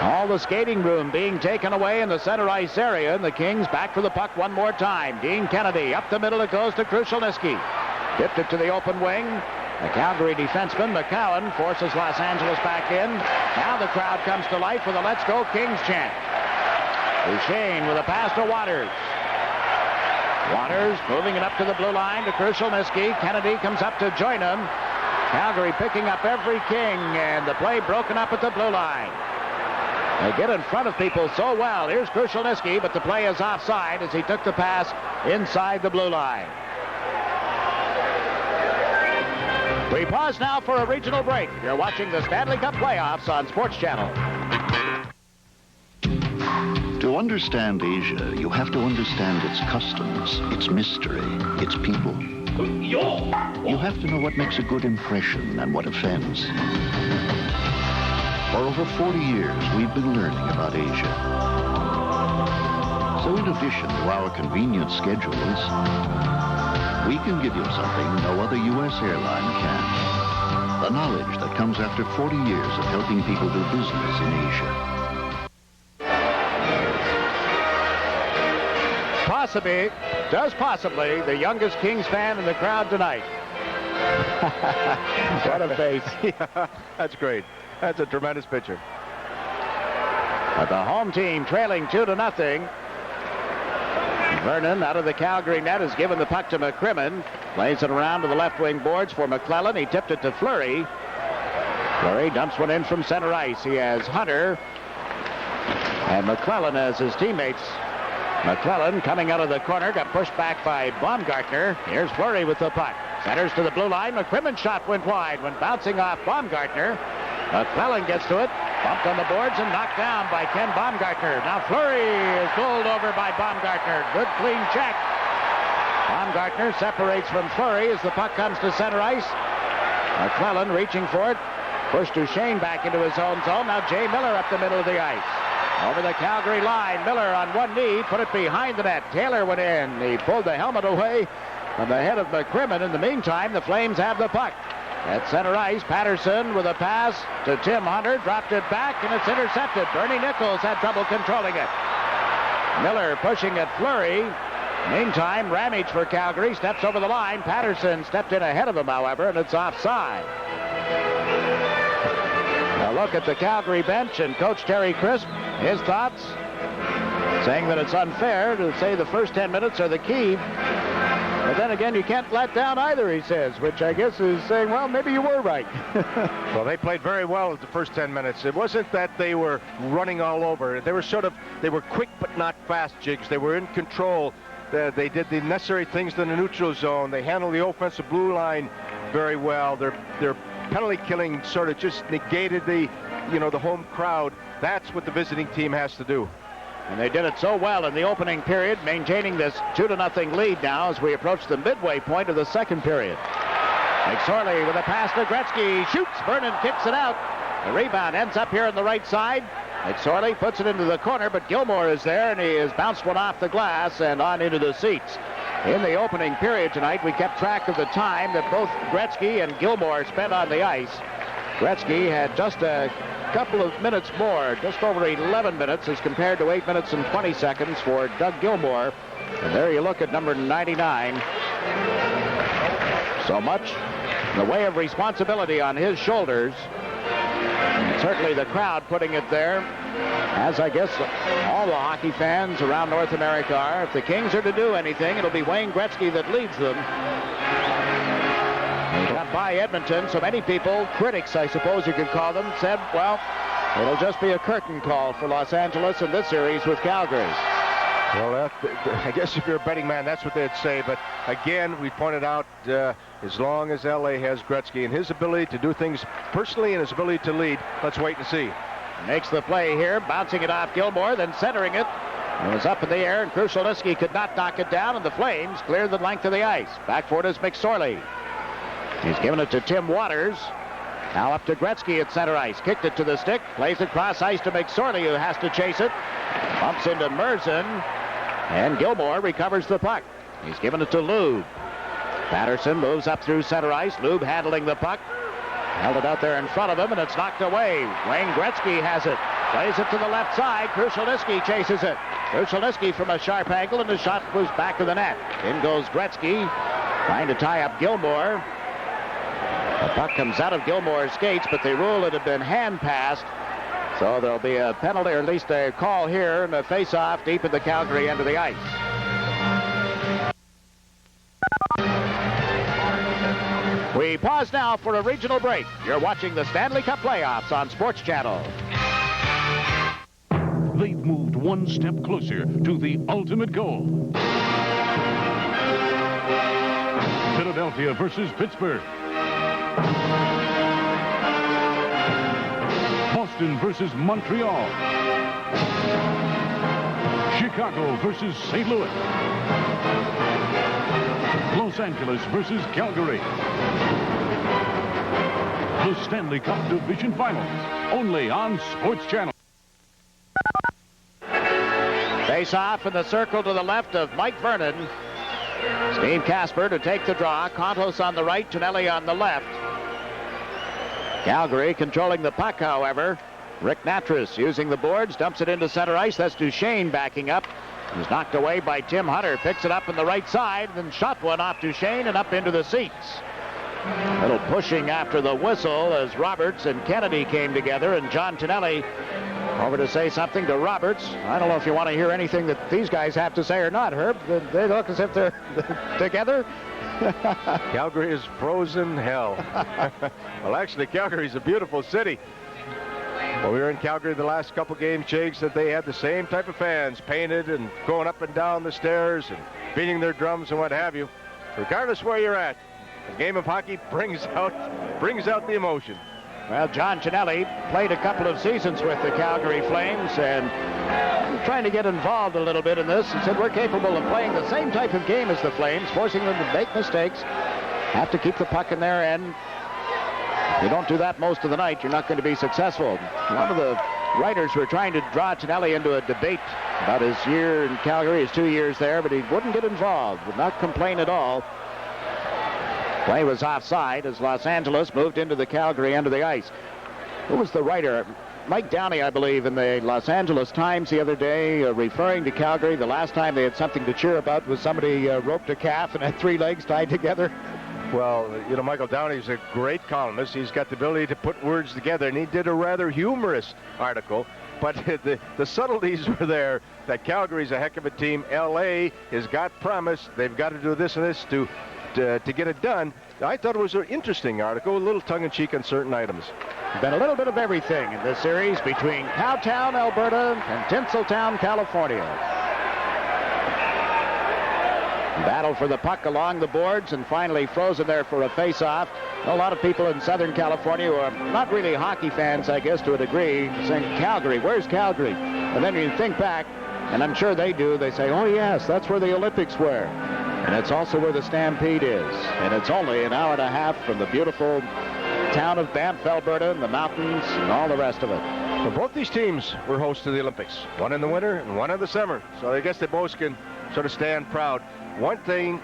All the skating room being taken away in the center ice area, and the Kings back for the puck one more time. Dean Kennedy up the middle, it goes to Krushelnyski. Tipped it to the open wing. The Calgary defenseman, McCowan, forces Los Angeles back in. Now the crowd comes to life with a Let's Go Kings chant. Duchesne with a pass to Waters. Waters moving it up to the blue line to Krushelnyski. Kennedy comes up to join him. Calgary picking up every King, and the play broken up at the blue line. They get in front of people so well. Here's Krushelnyski, but the play is offside as he took the pass inside the blue line. We pause now for a regional break. You're watching the Stanley Cup playoffs on Sports Channel. To understand Asia, you have to understand its customs, its mystery, its people. You have to know what makes a good impression and what offends. For over 40 years, we've been learning about Asia. So in addition to our convenient schedules, we can give you something no other U.S. airline can. The knowledge that comes after 40 years of helping people do business in Asia. Possibly the youngest Kings fan in the crowd tonight. What a face. Yeah, that's great. That's a tremendous picture. But the home team trailing 2-0. Vernon out of the Calgary net has given the puck to McCrimmon. Plays it around to the left wing boards for McClellan. He tipped it to Fleury. Fleury dumps one in from center ice. He has Hunter and McClellan as his teammates. McClellan coming out of the corner, got pushed back by Baumgartner. Here's Fleury with the puck. Centers to the blue line. McCrimmon's shot went wide when bouncing off Baumgartner. McClellan gets to it, bumped on the boards and knocked down by Ken Baumgartner. Now Fleury is pulled over by Baumgartner. Good clean check. Baumgartner separates from Fleury as the puck comes to center ice. McClellan reaching for it. Pushed Duchesne back into his own zone. Now Jay Miller up the middle of the ice. Over the Calgary line, Miller on one knee, put it behind the net. Taylor went in. He pulled the helmet away from the head of McCrimmon. In the meantime, the Flames have the puck. At center ice, Patterson with a pass to Tim Hunter, dropped it back, and it's intercepted. Bernie Nichols had trouble controlling it. Miller pushing at Fleury. Meantime, Ramage for Calgary steps over the line. Patterson stepped in ahead of him, however, and it's offside. A look at the Calgary bench and Coach Terry Crisp, his thoughts, saying that it's unfair to say the first 10 minutes are the key. But then again, you can't let down either, he says, which I guess is saying, well, maybe you were right. Well, they played very well at the first 10 minutes. It wasn't that they were running all over. They were quick but not fast, Jigs. They were in control. They did the necessary things in the neutral zone. They handled the offensive blue line very well. Their penalty killing sort of just negated the home crowd. That's what the visiting team has to do. And they did it so well in the opening period, maintaining this 2-0 lead now as we approach the midway point of the second period. McSorley with a pass to Gretzky, shoots, Vernon kicks it out. The rebound ends up here on the right side. McSorley puts it into the corner, but Gilmore is there, and he has bounced one off the glass and on into the seats. In the opening period tonight, we kept track of the time that both Gretzky and Gilmore spent on the ice. Gretzky had just a couple of minutes more, just over 11 minutes as compared to 8 minutes and 20 seconds for Doug Gilmore. And there you look at number 99. So much in the way of responsibility on his shoulders. And certainly the crowd putting it there, as I guess all the hockey fans around North America are. If the Kings are to do anything, it'll be Wayne Gretzky that leads them. He got by Edmonton, so many people, critics I suppose you could call them, said, well, it'll just be a curtain call for Los Angeles in this series with Calgary. Well, I guess if you're a betting man, that's what they'd say. But again, we pointed out, as long as LA has Gretzky and his ability to do things personally and his ability to lead, let's wait and see. Makes the play here, bouncing it off Gilmore, then centering it. It was up in the air, and Krushelnyski could not knock it down, and the Flames cleared the length of the ice. Back for it is McSorley. He's given it to Tim Waters. Now up to Gretzky at center ice. Kicked it to the stick. Plays it cross ice to McSorley, who has to chase it. Bumps into Merzen. And Gilmore recovers the puck. He's given it to Lube. Patterson moves up through center ice. Lube handling the puck. Held it out there in front of him, and it's knocked away. Wayne Gretzky has it. Plays it to the left side. Krushelnyski chases it. Krushelnyski from a sharp angle, and the shot was back of the net. In goes Gretzky, trying to tie up Gilmore. The puck comes out of Gilmore's skates, but they rule it had been hand passed. So there'll be a penalty, or at least a call here, and a face-off deep in the Calgary end of the ice. We pause now for a regional break. You're watching the Stanley Cup playoffs on Sports Channel. They've moved one step closer to the ultimate goal. Philadelphia versus Pittsburgh. Boston versus Montreal. Chicago versus St. Louis. Los Angeles versus Calgary. The Stanley Cup Division Finals, only on Sports Channel. Face off in the circle to the left of Mike Vernon. Steve Casper to take the draw. Contos on the right, Tonelli on the left. Calgary controlling the puck, however. Rick Natras using the boards, dumps it into center ice. That's Duchesne backing up. He's knocked away by Tim Hunter. Picks it up on the right side, then shot one off Duchesne and up into the seats. A little pushing after the whistle as Roberts and Kennedy came together, and John Tonelli over to say something to Roberts. I don't know if you want to hear anything that these guys have to say or not, Herb. They look as if they're together. Calgary is frozen hell. Well, actually, Calgary is a beautiful city. Well, we were in Calgary the last couple games, Jakes, that they had the same type of fans, painted and going up and down the stairs and beating their drums and what have you. Regardless where you're at, the game of hockey brings out the emotion. Well, John Tonelli played a couple of seasons with the Calgary Flames and trying to get involved a little bit in this, and said we're capable of playing the same type of game as the Flames, forcing them to make mistakes, have to keep the puck in their end. If you don't do that most of the night, you're not going to be successful. One of the writers were trying to draw Tonelli into a debate about his year in Calgary, his 2 years there, but he wouldn't get involved, would not complain at all. Play was offside as Los Angeles moved into the Calgary end of the ice. Who was the writer? Mike Downey, I believe, in the Los Angeles Times the other day, referring to Calgary. The last time they had something to cheer about was somebody roped a calf and had 3 legs tied together. Well, you know, Michael Downey's a great columnist. He's got the ability to put words together, and he did a rather humorous article. But the subtleties were there that Calgary's a heck of a team. L.A. has got promise. They've got to do this and this to get it done. I thought it was an interesting article, a little tongue-in-cheek on certain items. Been a little bit of everything in this series between Cowtown, Alberta, and Tinseltown, California. Battle for the puck along the boards and finally frozen there for a face-off. A lot of people in Southern California who are not really hockey fans, I guess, to a degree, saying, Calgary, where's Calgary? And then you think back, and I'm sure they do, they say, oh yes, that's where the Olympics were. And it's also where the Stampede is. And it's only an hour and a half from the beautiful town of Banff, Alberta, and the mountains and all the rest of it. Well, both these teams were hosts to the Olympics, one in the winter and one in the summer. So I guess they both can sort of stand proud. One thing,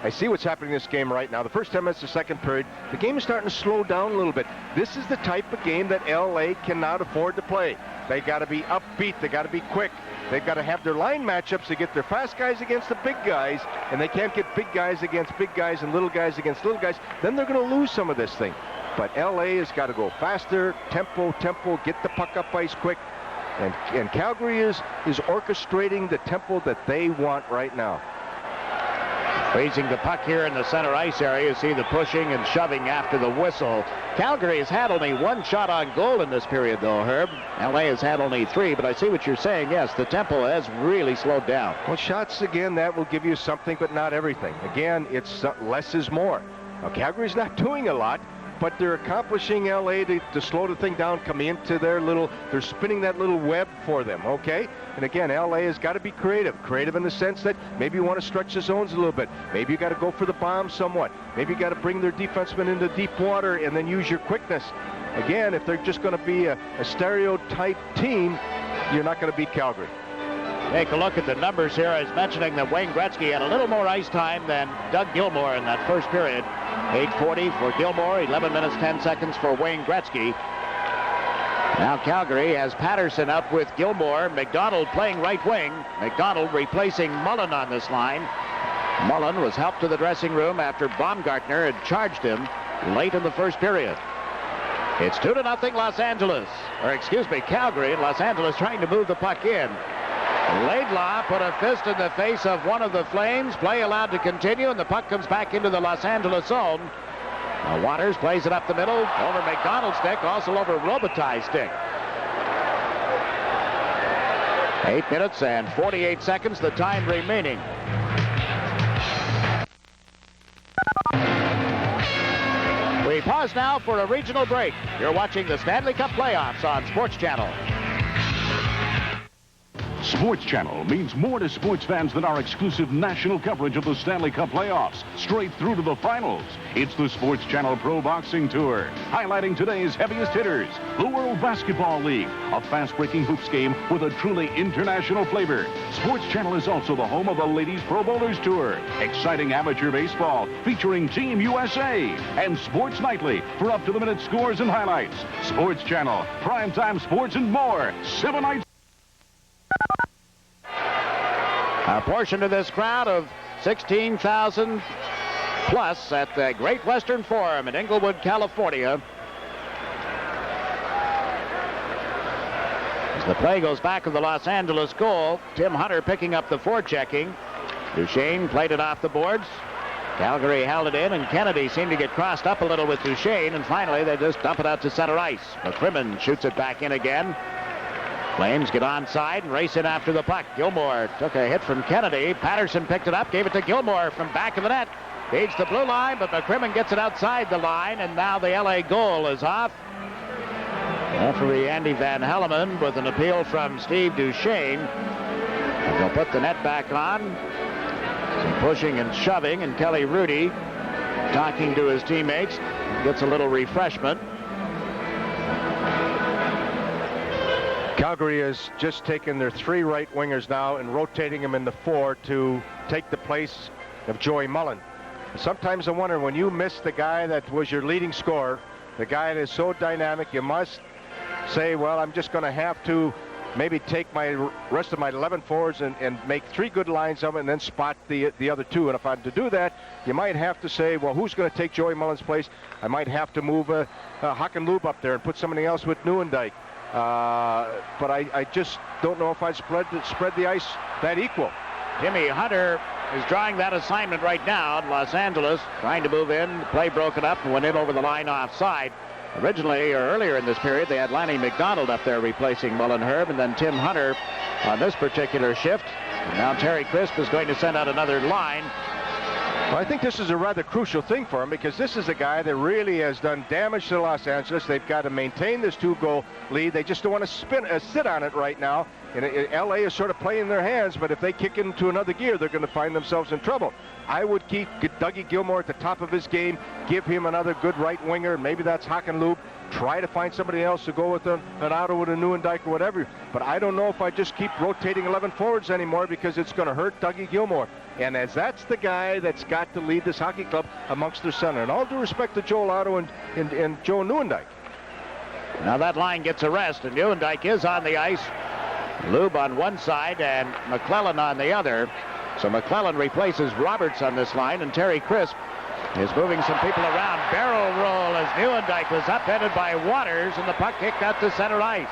I see what's happening in this game right now. The first 10 minutes of the second period, the game is starting to slow down a little bit. This is the type of game that LA cannot afford to play. They got to be upbeat. They got to be quick. They've got to have their line matchups to get their fast guys against the big guys, and they can't get big guys against big guys and little guys against little guys. Then they're going to lose some of this thing. But LA has got to go faster, tempo, get the puck up ice quick. And Calgary is orchestrating the tempo that they want right now. Raising the puck here in the center ice area. You see the pushing and shoving after the whistle. Calgary has had only 1 shot on goal in this period, though, Herb. LA has had only 3, but I see what you're saying. Yes, the tempo has really slowed down. Well, shots, again, that will give you something, but not everything. Again, it's less is more. Now, Calgary's not doing a lot, but they're accomplishing LA to slow the thing down, come into they're spinning that little web for them, okay? And again, LA has got to be creative in the sense that maybe you want to stretch the zones a little bit. Maybe you got to go for the bomb somewhat. Maybe you got to bring their defensemen into deep water and then use your quickness. Again, if they're just going to be a stereotype team, you're not going to beat Calgary. Take a look at the numbers here. I was mentioning that Wayne Gretzky had a little more ice time than Doug Gilmour in that first period. 8:40 for Gilmour, 11 minutes, 10 seconds for Wayne Gretzky. Now Calgary has Patterson up with Gilmour. McDonald playing right wing. McDonald replacing Mullen on this line. Mullen was helped to the dressing room after Baumgartner had charged him late in the first period. It's 2-0 Los Angeles. Or excuse me, Calgary, and Los Angeles trying to move the puck in. Laidlaw put a fist in the face of one of the Flames. Play allowed to continue, and the puck comes back into the Los Angeles zone. Now Waters plays it up the middle, over McDonald's stick, also over Robitaille's stick. 8 minutes and 48 seconds, the time remaining. We pause now for a regional break. You're watching the Stanley Cup playoffs on Sports Channel. Sports Channel means more to sports fans than our exclusive national coverage of the Stanley Cup playoffs, straight through to the finals. It's the Sports Channel Pro Boxing Tour, highlighting today's heaviest hitters, the World Basketball League, a fast-breaking hoops game with a truly international flavor. Sports Channel is also the home of the Ladies Pro Bowlers Tour, exciting amateur baseball featuring Team USA, and Sports Nightly for up-to-the-minute scores and highlights. Sports Channel, primetime sports and more, 7 nights. A portion of this crowd of 16,000 plus at the Great Western Forum in Inglewood, California. As the play goes back of the Los Angeles goal, Tim Hunter picking up the forechecking. Duchesne played it off the boards. Calgary held it in, and Kennedy seemed to get crossed up a little with Duchesne, and finally they just dump it out to center ice. McCrimmon shoots it back in again. Flames get onside and race in after the puck. Gilmour took a hit from Kennedy. Patterson picked it up, gave it to Gilmour from back of the net. Feeds the blue line, but McCrimmon gets it outside the line, and now the LA goal is off. Referee Andy Van Helleman with an appeal from Steve Duchesne. They'll put the net back on. Some pushing and shoving, and Kelly Rudy talking to his teammates. Gets a little refreshment. Calgary has just taken their 3 right wingers now and rotating them in the 4 to take the place of Joey Mullen. Sometimes I wonder, when you miss the guy that was your leading scorer, the guy that is so dynamic, you must say, well, I'm just going to have to maybe take my rest of my 11 forwards and make 3 good lines of it and then spot the other 2. And if I'm to do that, you might have to say, well, who's going to take Joey Mullen's place? I might have to move Hakan Loob up there and put somebody else with Nieuwendyk. But I just don't know if I'd spread the ice that equal. Jimmy Hunter is drawing that assignment right now in Los Angeles, trying to move in. The play broken up and went in over the line offside. Originally, or earlier in this period, they had Lanny McDonald up there replacing Mullenherb, and then Tim Hunter on this particular shift. And now Terry Crisp is going to send out another line. Well, I think this is a rather crucial thing for him, because this is a guy that really has done damage to Los Angeles. They've got to maintain this 2-goal lead. They just don't want to sit on it right now. And LA is sort of playing their hands, but if they kick into another gear, they're going to find themselves in trouble. I would keep Dougie Gilmour at the top of his game, give him another good right winger, maybe that's Hakan Loob. Try to find somebody else to go with an Otto with a Nieuwendyk or whatever. But I don't know if I just keep rotating 11 forwards anymore, because it's going to hurt Dougie Gilmour. And as that's the guy that's got to lead this hockey club amongst their center. And all due respect to Joel Otto and Joe Nieuwendyk. Now that line gets a rest, and Nieuwendyk is on the ice. Loob on one side and McClellan on the other. So McClellan replaces Roberts on this line, and Terry Crisp is moving some people around. Barrel roll as Nieuwendyk was upended by Waters, and the puck kicked out to center ice.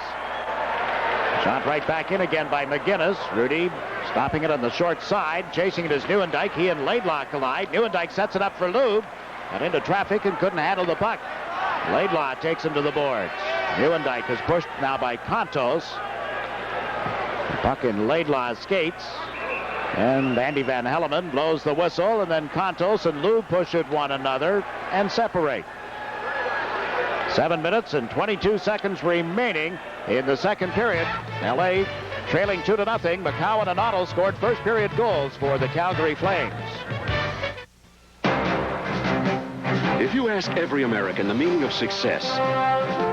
Shot right back in again by McGinnis. Rudy stopping it on the short side. Chasing it is Nieuwendyk. He and Laidlaw collide. Nieuwendyk sets it up for Loob. Got into traffic and couldn't handle the puck. Laidlaw takes him to the boards. Nieuwendyk is pushed now by Contos. The puck in Laidlaw's skates. And Andy Van Helleman blows the whistle, and then Contos and Loob push at one another and separate. 7 minutes and 22 seconds remaining in the second period. LA trailing 2-0. McCowan and Otto scored first period goals for the Calgary Flames. If you ask every American the meaning of success,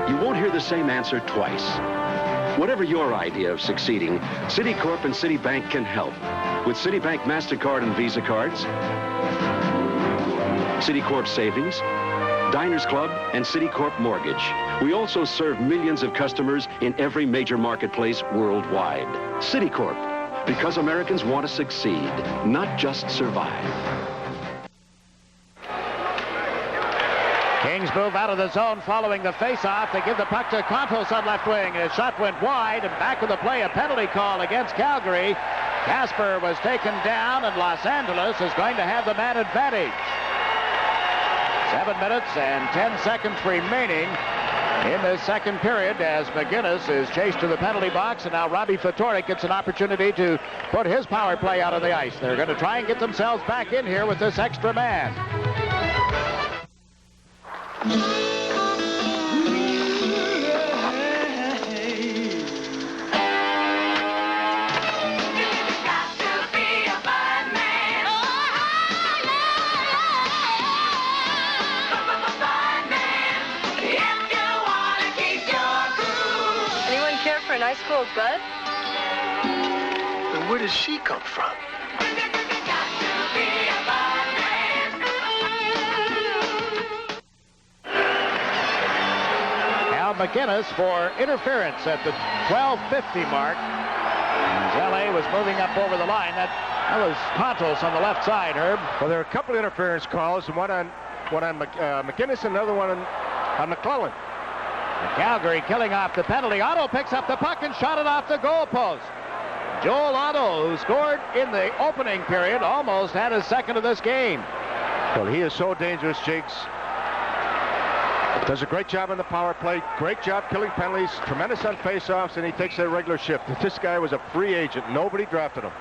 you won't hear the same answer twice. Whatever your idea of succeeding, Citicorp and Citibank can help. With Citibank MasterCard and Visa cards, Citicorp Savings, Diners Club, and Citicorp Mortgage. We also serve millions of customers in every major marketplace worldwide. Citicorp, because Americans want to succeed, not just survive. Kings move out of the zone following the face-off. They give the puck to Contos on left wing. His shot went wide, and back with the play, a penalty call against Calgary. Casper was taken down, and Los Angeles is going to have the man advantage. 7 minutes and 10 seconds remaining in the second period as McGinnis is chased to the penalty box, and now Robbie Ftorek gets an opportunity to put his power play out on the ice. They're going to try and get themselves back in here with this extra man. A nice cool bud? Then where does she come from? Al McGinnis for interference at the 12:50 mark. As LA was moving up over the line. That was Contos on the left side, Herb. Well, there are a couple of interference calls, one on McGinnis and another one on McClellan. Calgary killing off the penalty. Otto picks up the puck and shot it off the goalpost. Joel Otto, who scored in the opening period, almost had his second of this game. Well, he is so dangerous, Jakes. Does a great job on the power play, great job killing penalties, tremendous on faceoffs, and he takes a regular shift. This guy was a free agent. Nobody drafted him.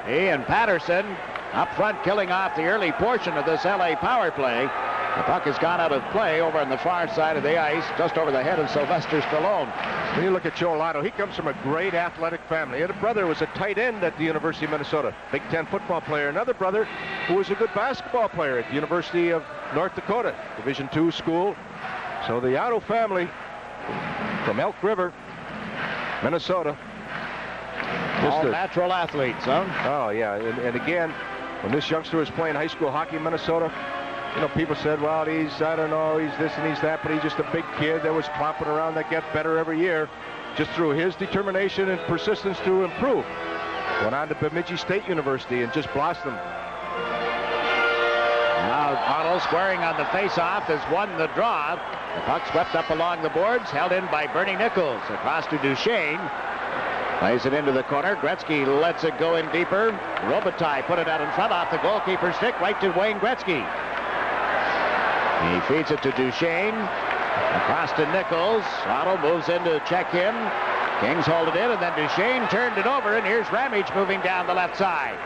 He and Patterson up front killing off the early portion of this LA power play. The puck has gone out of play over on the far side of the ice, just over the head of Sylvester Stallone. When you look at Joel Otto, he comes from a great athletic family. He had a brother who was a tight end at the University of Minnesota, Big Ten football player. Another brother who was a good basketball player at the University of North Dakota, Division II school. So the Otto family from Elk River Minnesota. All natural athletes, huh? Oh, yeah. And again, when this youngster was playing high school hockey in Minnesota, you know, people said, well, I don't know, he's this and he's that, but he's just a big kid that was clomping around that got better every year just through his determination and persistence to improve. Went on to Bemidji State University and just blossomed. Now Otto squaring on the face-off has won the draw. The puck swept up along the boards, held in by Bernie Nichols. Across to Duchesne. Plays it into the corner. Gretzky lets it go in deeper. Robitaille put it out in front off the goalkeeper's stick right to Wayne Gretzky. He feeds it to Duchesne. Across to Nichols. Otto moves in to check him. Kings hold it in, and then Duchesne turned it over, and here's Ramage moving down the left side.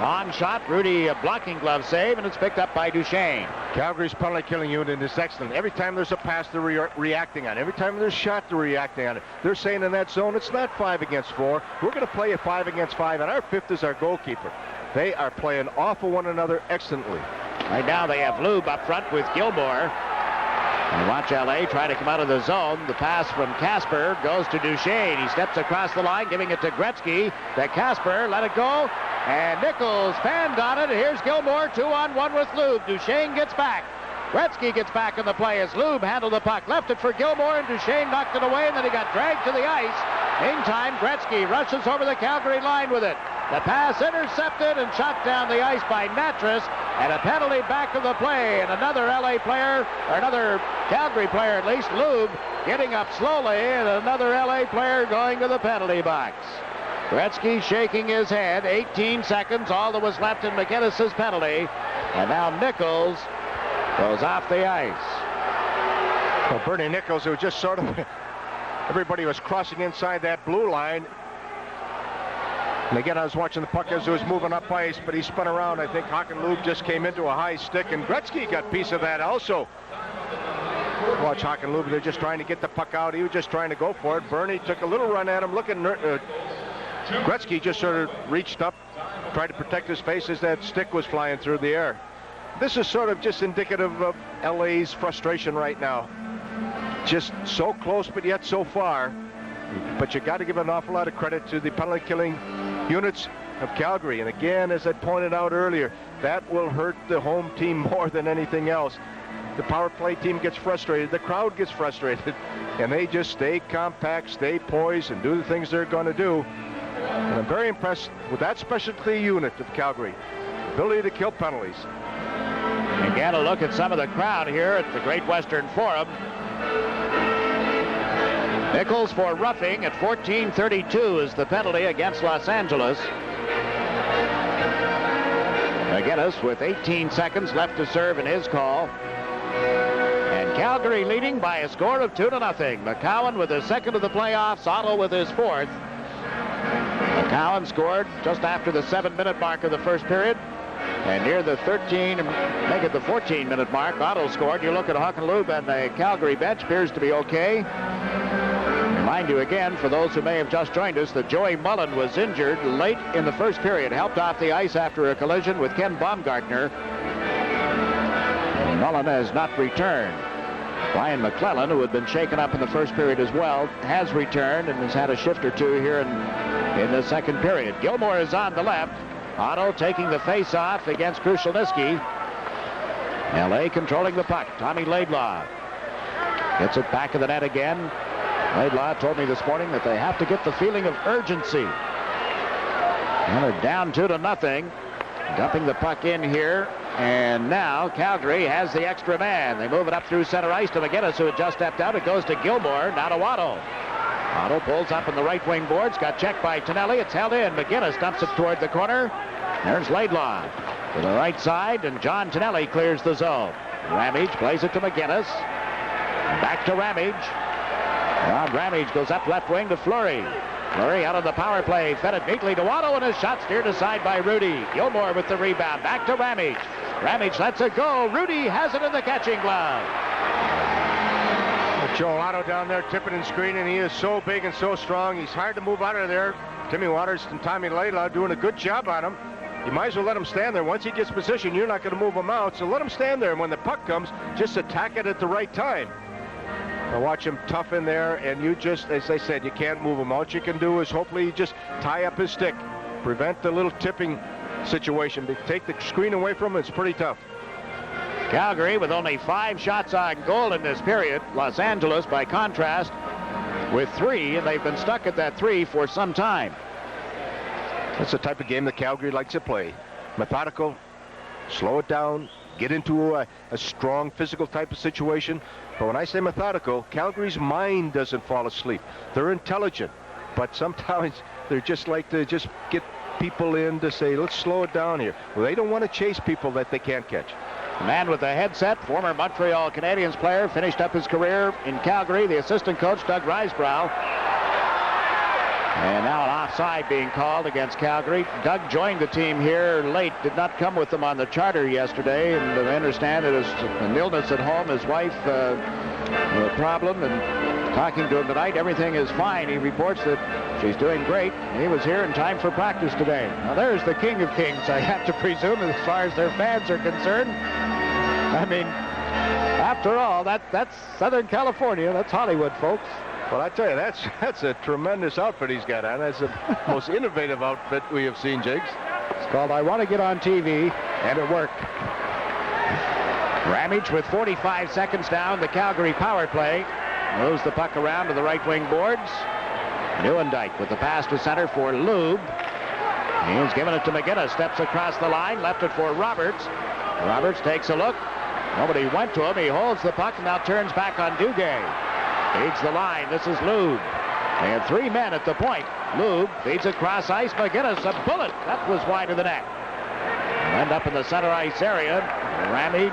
Long shot, Rudy a blocking glove save, and it's picked up by Duchesne. Calgary's penalty killing unit is excellent. Every time there's a pass, they're reacting on it. Every time there's a shot, they're reacting on it. They're saying in that zone, it's not 5 against 4. We're going to play a 5 against 5, and our 5th is our goalkeeper. They are playing off of one another excellently. Right now they have Lube up front with Gilmore. And watch LA try to come out of the zone. The pass from Casper goes to Duchesne. He steps across the line, giving it to Gretzky. To Casper, let it go. And Nichols panned on it. Here's Gilmore, 2-on-1 with Lube. Duchesne gets back. Gretzky gets back in the play as Lube handled the puck. Left it for Gilmore, and Duchesne knocked it away, and then he got dragged to the ice. Meantime, Gretzky rushes over the Calgary line with it. The pass intercepted and shot down the ice by Natras, and a penalty back of the play, and another LA player, or another Calgary player at least, Lube, getting up slowly, and another LA player going to the penalty box. Gretzky shaking his head. 18 seconds, all that was left in McGinnis's penalty, and now Nichols goes off the ice. Well, Bernie Nichols, who was just sort of, everybody was crossing inside that blue line. And again, I was watching the puck as it was moving up ice, but he spun around. I think Hakan Lube just came into a high stick, and Gretzky got a piece of that also. Watch Hakan Lube, they're just trying to get the puck out. He was just trying to go for it. Bernie took a little run at him. Gretzky just sort of reached up, tried to protect his face as that stick was flying through the air. This is sort of just indicative of LA's frustration right now. Just so close, but yet so far. But you got to give an awful lot of credit to the penalty killing units of Calgary. And again, as I pointed out earlier, that will hurt the home team more than anything else. The power play team gets frustrated. The crowd gets frustrated. And they just stay compact, stay poised, and do the things they're going to do. And I'm very impressed with that specialty unit of Calgary. Ability to kill penalties. Again, a look at some of the crowd here at the Great Western Forum. Nichols for roughing at 14:32 is the penalty against Los Angeles. McGinnis with 18 seconds left to serve in his call. And Calgary leading by a score of 2-0. McCowan with his second of the playoffs, Otto with his fourth. McCowan scored just after the 7-minute mark of the first period. And near the 14-minute mark, Otto scored. You look at Hakan Lube and the Calgary bench, appears to be okay. Remind you again, for those who may have just joined us, that Joey Mullen was injured late in the first period, helped off the ice after a collision with Ken Baumgartner. And Mullen has not returned. Brian McClellan, who had been shaken up in the first period as well, has returned and has had a shift or two here in the second period. Gilmore is on the left. Otto taking the face-off against Krushelnyski. LA controlling the puck. Tommy Laidlaw gets it back of the net again. Laidlaw told me this morning that they have to get the feeling of urgency. And they're down 2-0. Dumping the puck in here. And now Calgary has the extra man. They move it up through center ice to McGinnis, who had just stepped out. It goes to Gilmore, now to Otto. Otto pulls up in the right wing boards. Got checked by Tonelli. It's held in. McGinnis dumps it toward the corner. There's Laidlaw to the right side, and John Tonelli clears the zone. Ramage plays it to McGinnis. Back to Ramage. Rob Ramage goes up left wing to Fleury. Fleury out of the power play. Fed it neatly to Otto, and his shot steered aside by Rudy. Gilmore with the rebound. Back to Ramage. Ramage lets it go. Rudy has it in the catching glove. Joel Otto down there tipping and screening. He is so big and so strong. He's hard to move out of there. Timmy Waters and Tommy Laidlaw doing a good job on him. You might as well let him stand there. Once he gets position, you're not going to move him out. So let him stand there. And when the puck comes, just attack it at the right time. I watch him tough in there, and you just, as I said, you can't move him. All you can do is hopefully you just tie up his stick, prevent the little tipping situation. To take the screen away from him, it's pretty tough. Calgary with only 5 shots on goal in this period. Los Angeles, by contrast, with 3, and they've been stuck at that 3 for some time. That's the type of game that Calgary likes to play. Methodical, slow it down, get into a strong physical type of situation. But when I say methodical, Calgary's mind doesn't fall asleep. They're intelligent, but sometimes they're just like to just get people in to say, let's slow it down here. Well, they don't want to chase people that they can't catch. The man with the headset, former Montreal Canadiens player, finished up his career in Calgary, the assistant coach, Doug Risebrough. And now an offside being called against Calgary. Doug joined the team here late, did not come with them on the charter yesterday, and I understand it is an illness at home. His wife, a problem, and talking to him tonight, everything is fine. He reports that she's doing great. He was here in time for practice today. Now there's the king of kings, I have to presume, as far as their fans are concerned. I mean, after all, that's Southern California. That's Hollywood, folks. Well, I tell you, that's a tremendous outfit he's got on. That's the most innovative outfit we have seen, Jakes. It's called I Want to Get on TV, and it worked. Ramage with 45 seconds down, the Calgary power play. Moves the puck around to the right wing boards. Neuendijk with the pass to center for Lube. He's given it to McGinnis, steps across the line, left it for Roberts. Roberts takes a look. Nobody went to him. He holds the puck and now turns back on Duguay. Feeds the line. This is Lube. They have 3 men at the point. Lube feeds across ice. McGinnis, a bullet. That was wide of the net. End up in the center ice area. Ramage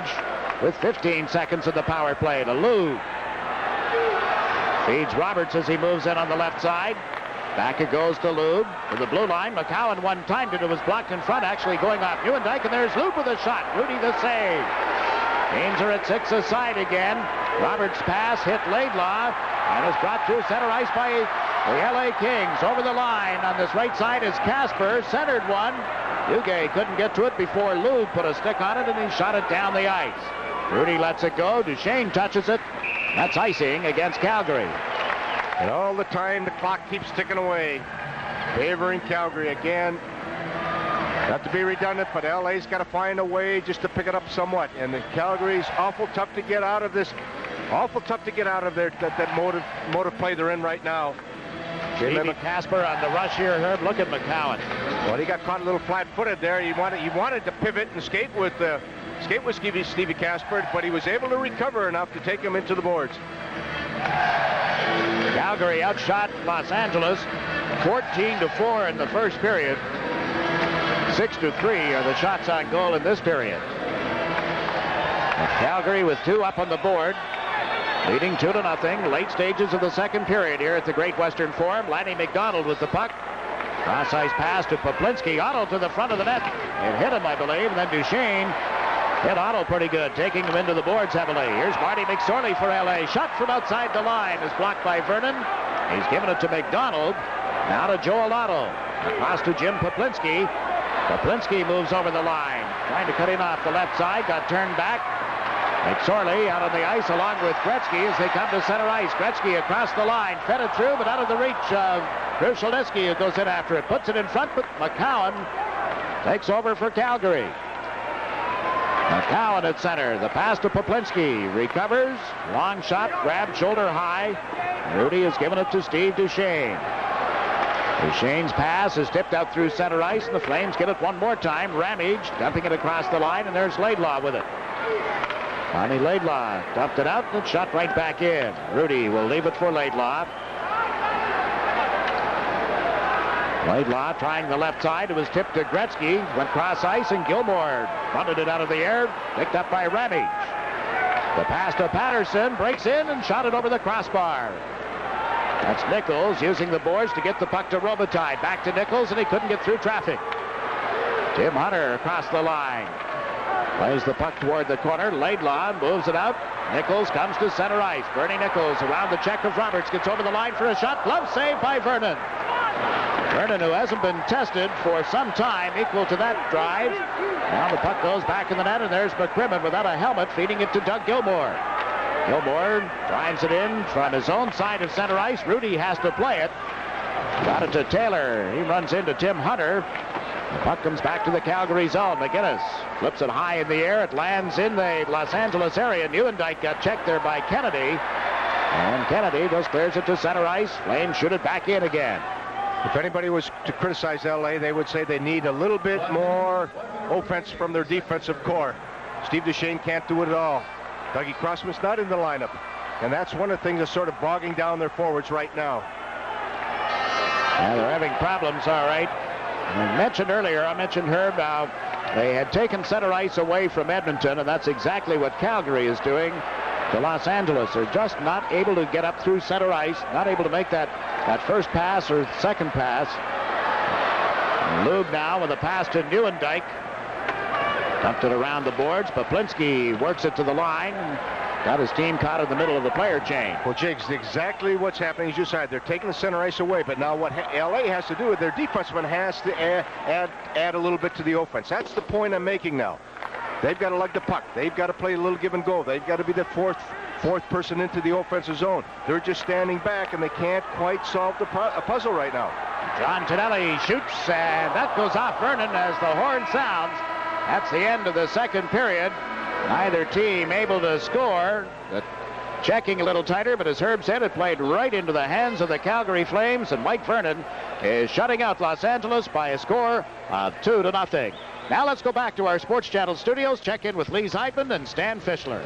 with 15 seconds of the power play to Lube. Feeds Roberts as he moves in on the left side. Back it goes to Lube to the blue line. McCowan one-timed it. It was blocked in front, actually going off Neuendijk, and there's Lube with a shot. Rudy the save. Canes are at 6 aside again. Roberts' pass hit Laidlaw and is brought to center ice by the LA Kings. Over the line on this right side is Casper. Centered one. Duguay couldn't get to it before Lube put a stick on it, and he shot it down the ice. Rudy lets it go. Duchesne touches it. That's icing against Calgary. And all the time the clock keeps ticking away, favoring Calgary again. Not to be redundant, but LA's got to find a way just to pick it up somewhat. And the Calgary's awful tough to get out of this. Awful tough to get out of that motive play they're in right now. Stevie Casper on the rush here, Herb. Look at McCowan. Well, he got caught a little flat-footed there. He wanted to pivot and skate with Stevie Casper, but he was able to recover enough to take him into the boards. Calgary outshot Los Angeles 14-4 in the first period. 6-3 are the shots on goal in this period. Calgary with 2 up on the board, leading 2-0. Late stages of the second period here at the Great Western Forum. Lanny McDonald with the puck. Cross-ice pass to Poplinski. Otto to the front of the net. It hit him, I believe, and then Duchesne hit Otto pretty good, taking him into the boards heavily. Here's Marty McSorley for LA. Shot from outside the line is blocked by Vernon. He's given it to McDonald. Now to Joel Otto. Across to Jim Poplinski. Poplinski moves over the line, trying to cut in off the left side, got turned back. McSorley out on the ice along with Gretzky as they come to center ice. Gretzky across the line, fed it through, but out of the reach of Krushelnyski, who goes in after it. Puts it in front, but McCowan takes over for Calgary. McCowan at center. The pass to Poplinski. Recovers. Long shot, grabbed shoulder high. Rudy has given it to Steve Duchesne. Duchesne's pass is tipped out through center ice, and the Flames get it one more time. Ramage dumping it across the line, and there's Laidlaw with it. Ronnie Laidlaw dumped it out, and it's shot right back in. Rudy will leave it for Laidlaw. Laidlaw trying the left side. It was tipped to Gretzky. Went cross ice, and Gilmore bunted it out of the air. Picked up by Ramage. The pass to Patterson. Breaks in and shot it over the crossbar. That's Nichols using the boards to get the puck to Robitaille. Back to Nichols, and he couldn't get through traffic. Tim Hunter across the line. Plays the puck toward the corner. Laidlaw moves it out. Nichols comes to center ice. Bernie Nichols around the check of Roberts. Gets over the line for a shot. Glove save by Vernon. Vernon, who hasn't been tested for some time, equal to that drive. Now the puck goes back in the net, and there's McCrimmon without a helmet, feeding it to Doug Gilmore. Gilmore drives it in from his own side of center ice. Rudy has to play it. Got it to Taylor. He runs into Tim Hunter. The puck comes back to the Calgary zone. McGinnis flips it high in the air. It lands in the Los Angeles area. Nieuwendyk got checked there by Kennedy. And Kennedy just clears it to center ice. Flames shoot it back in again. If anybody was to criticize LA, they would say they need a little bit more offense from their defensive core. Steve Duchesne can't do it at all. Dougie Crossman's not in the lineup. And that's one of the things that's sort of bogging down their forwards right now. Yeah, they're having problems, all right. I mentioned Herb, they had taken center ice away from Edmonton, and that's exactly what Calgary is doing to Los Angeles. They're just not able to get up through center ice, not able to make that first pass or second pass. Lube now with a pass to Nieuwendyk. Dumped it around the boards. Poplinski works it to the line. Got his team caught in the middle of the player chain. Well, Jigs, exactly what's happening as you said. They're taking the center ice away, but now what LA has to do is their defenseman has to add a little bit to the offense. That's the point I'm making now. They've got to lug the puck. They've got to play a little give and go. They've got to be the fourth person into the offensive zone. They're just standing back, and they can't quite solve the puzzle right now. John Tonelli shoots, and that goes off Vernon as the horn sounds. That's the end of the second period. Neither team able to score. Checking a little tighter, but as Herb said, it played right into the hands of the Calgary Flames, and Mike Vernon is shutting out Los Angeles by a score of 2-0. Now let's go back to our Sports Channel studios, check in with Lee Zeidman and Stan Fischler.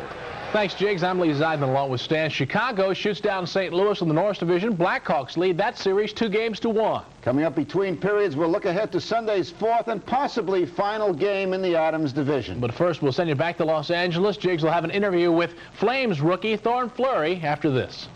Thanks, Jigs. I'm Lee Zeidman along with Stan. Chicago shoots down St. Louis in the North Division. Blackhawks lead that series 2-1. Coming up between periods, we'll look ahead to Sunday's fourth and possibly final game in the Adams Division. But first, we'll send you back to Los Angeles. Jigs will have an interview with Flames rookie Thorne Fleury after this.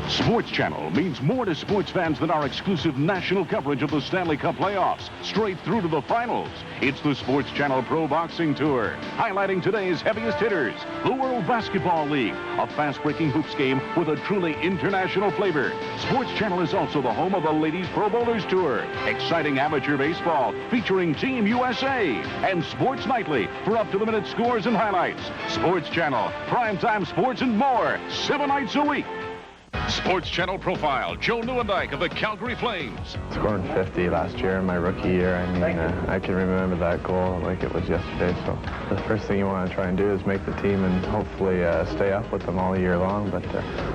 Sports Channel means more to sports fans than our exclusive national coverage of the Stanley Cup playoffs, straight through to the finals. It's the Sports Channel Pro Boxing Tour, highlighting today's heaviest hitters, the World Basketball League, a fast-breaking hoops game with a truly international flavor. Sports Channel is also the home of the Ladies Pro Bowlers Tour, exciting amateur baseball featuring Team USA, and Sports Nightly for up-to-the-minute scores and highlights. Sports Channel, primetime sports and more, 7 nights a week. Sports Channel profile, Joe Nieuwendyk of the Calgary Flames. Scored 50 last year in my rookie year. I mean, I can remember that goal like it was yesterday. So the first thing you want to try and do is make the team and hopefully stay up with them all year long. But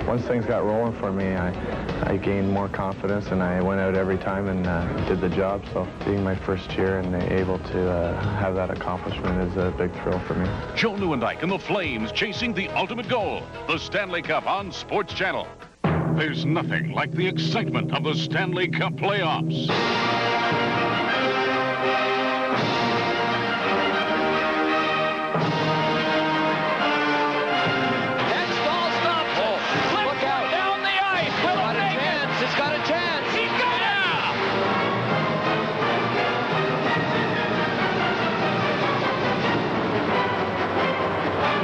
once things got rolling for me, I gained more confidence and I went out every time and did the job. So being my first year and able to have that accomplishment is a big thrill for me. Joe Nieuwendyk and the Flames chasing the ultimate goal, the Stanley Cup on Sports Channel. There's nothing like the excitement of the Stanley Cup playoffs. Next ball stop. Look out. Down the ice. Will it make it? It's got a chance. He's got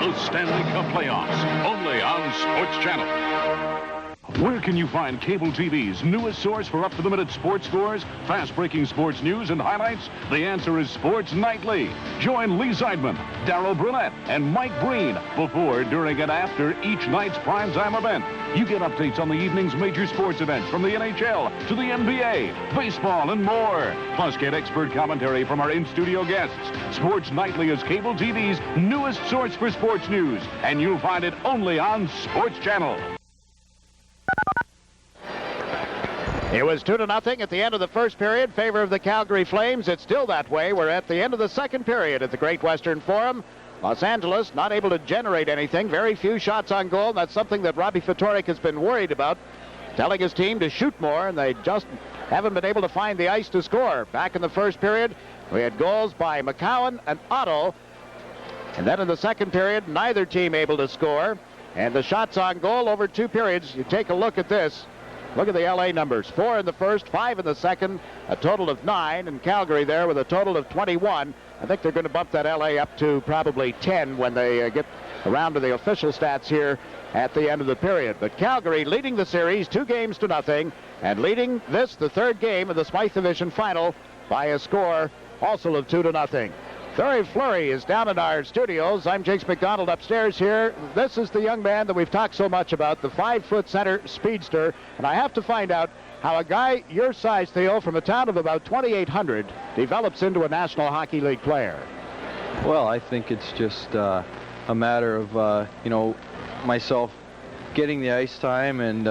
it. The Stanley Cup playoffs, only on Sports Channel. Where can you find cable TV's newest source for up-to-the-minute sports scores, fast-breaking sports news, and highlights? The answer is Sports Nightly. Join Lee Zeidman, Darryl Brunette, and Mike Breen before, during, and after each night's primetime event. You get updates on the evening's major sports events from the NHL to the NBA, baseball, and more. Plus, get expert commentary from our in-studio guests. Sports Nightly is cable TV's newest source for sports news, and you'll find it only on Sports Channel. It was 2-0 at the end of the first period, favor of the Calgary Flames. It's still that way. We're at the end of the second period at the Great Western Forum. Los Angeles not able to generate anything. Very few shots on goal. That's something that Robbie Ftorek has been worried about, telling his team to shoot more, and they just haven't been able to find the ice to score. Back in the first period, we had goals by McCowan and Otto. And then in the second period, neither team able to score. And the shots on goal over 2 periods, you take a look at this. Look at the LA numbers. 4 in the first, 5 in the second, a total of 9. And Calgary there with a total of 21. I think they're going to bump that LA up to probably 10 when they get around to the official stats here at the end of the period. But Calgary leading the series 2-0, and leading this, the third game of the Smythe Division final, by a score also of 2-0. Barry Fleury is down in our studios. I'm Jakes McDonald upstairs here. This is the young man that we've talked so much about, the 5-foot center speedster. And I have to find out how a guy your size, Theo, from a town of about 2,800 develops into a National Hockey League player. Well, I think it's just a matter of, myself getting the ice time. And,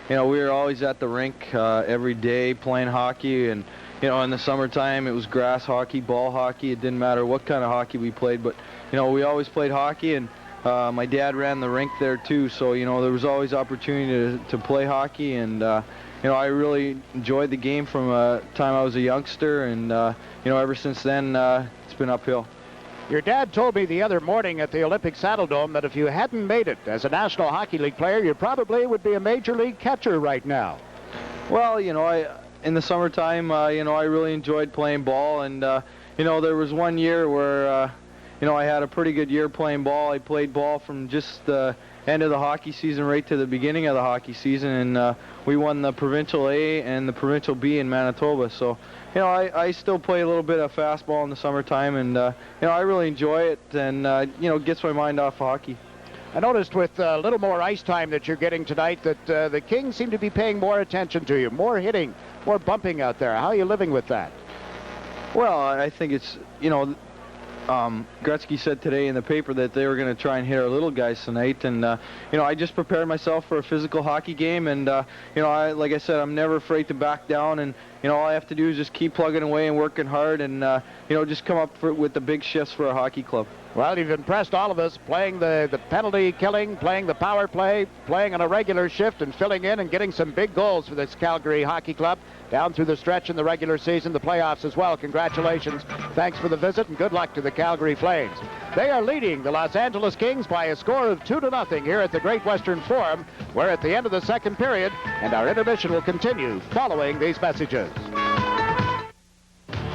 we were always at the rink every day playing hockey. And, in the summertime, it was grass hockey, ball hockey. It didn't matter what kind of hockey we played. But, we always played hockey. And my dad ran the rink there, too. So, there was always opportunity to play hockey. And, I really enjoyed the game from the time I was a youngster. And, ever since then, it's been uphill. Your dad told me the other morning at the Olympic Saddle Dome that if you hadn't made it as a National Hockey League player, you probably would be a Major League catcher right now. Well, in the summertime, I really enjoyed playing ball. And, there was one year where, I had a pretty good year playing ball. I played ball from just the end of the hockey season right to the beginning of the hockey season. And we won the Provincial A and the Provincial B in Manitoba. So, I still play a little bit of fastball in the summertime. And, I really enjoy it and, gets my mind off hockey. I noticed with a little more ice time that you're getting tonight that the Kings seem to be paying more attention to you, more hitting, more bumping out there. How are you living with that? Well, I think it's, Gretzky said today in the paper that they were going to try and hit our little guys tonight. And, I just prepared myself for a physical hockey game. And, like I said, I'm never afraid to back down. And, all I have to do is just keep plugging away and working hard and, just come up with the big shifts for a hockey club. Well, you've impressed all of us playing the penalty killing, playing the power play, playing on a regular shift and filling in and getting some big goals for this Calgary Hockey Club down through the stretch in the regular season, the playoffs as well. Congratulations. Thanks for the visit and good luck to the Calgary Flames. They are leading the Los Angeles Kings by a score of 2-0 here at the Great Western Forum. We're at the end of the second period, and our intermission will continue following these messages.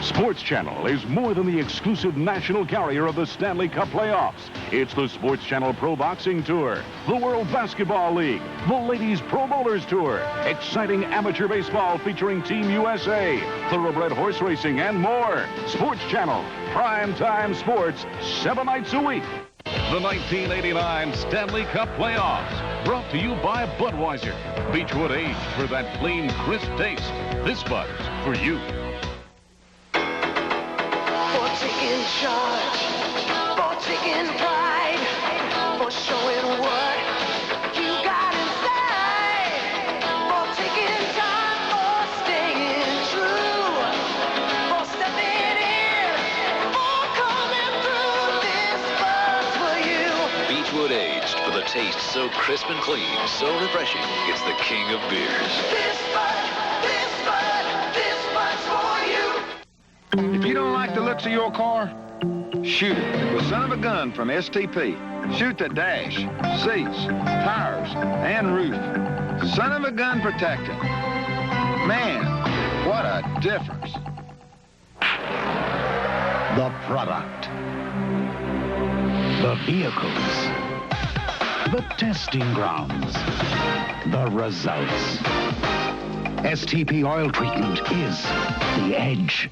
Sports Channel is more than the exclusive national carrier of the Stanley Cup playoffs. It's the Sports Channel Pro Boxing Tour, the World Basketball League, the Ladies Pro Bowlers Tour, exciting amateur baseball featuring Team USA, thoroughbred horse racing, and more. Sports Channel, prime-time sports, 7 nights a week. The 1989 Stanley Cup playoffs, brought to you by Budweiser. Beechwood aged for that clean, crisp taste. This Bud's for you. Taking charge, for taking pride, for showing what you got inside, for taking time, for staying true, for stepping in, for coming through. This Bud's for you. Beechwood aged for the taste so crisp and clean, so refreshing. It's the king of beers. This Bud's for you. If you don't like the looks of your car, shoot it with Son of a Gun from STP. Shoot the dash, seats, tires, and roof. Son of a Gun protectant. Man, what a difference. The product. The vehicles. The testing grounds. The results. STP oil treatment is the edge.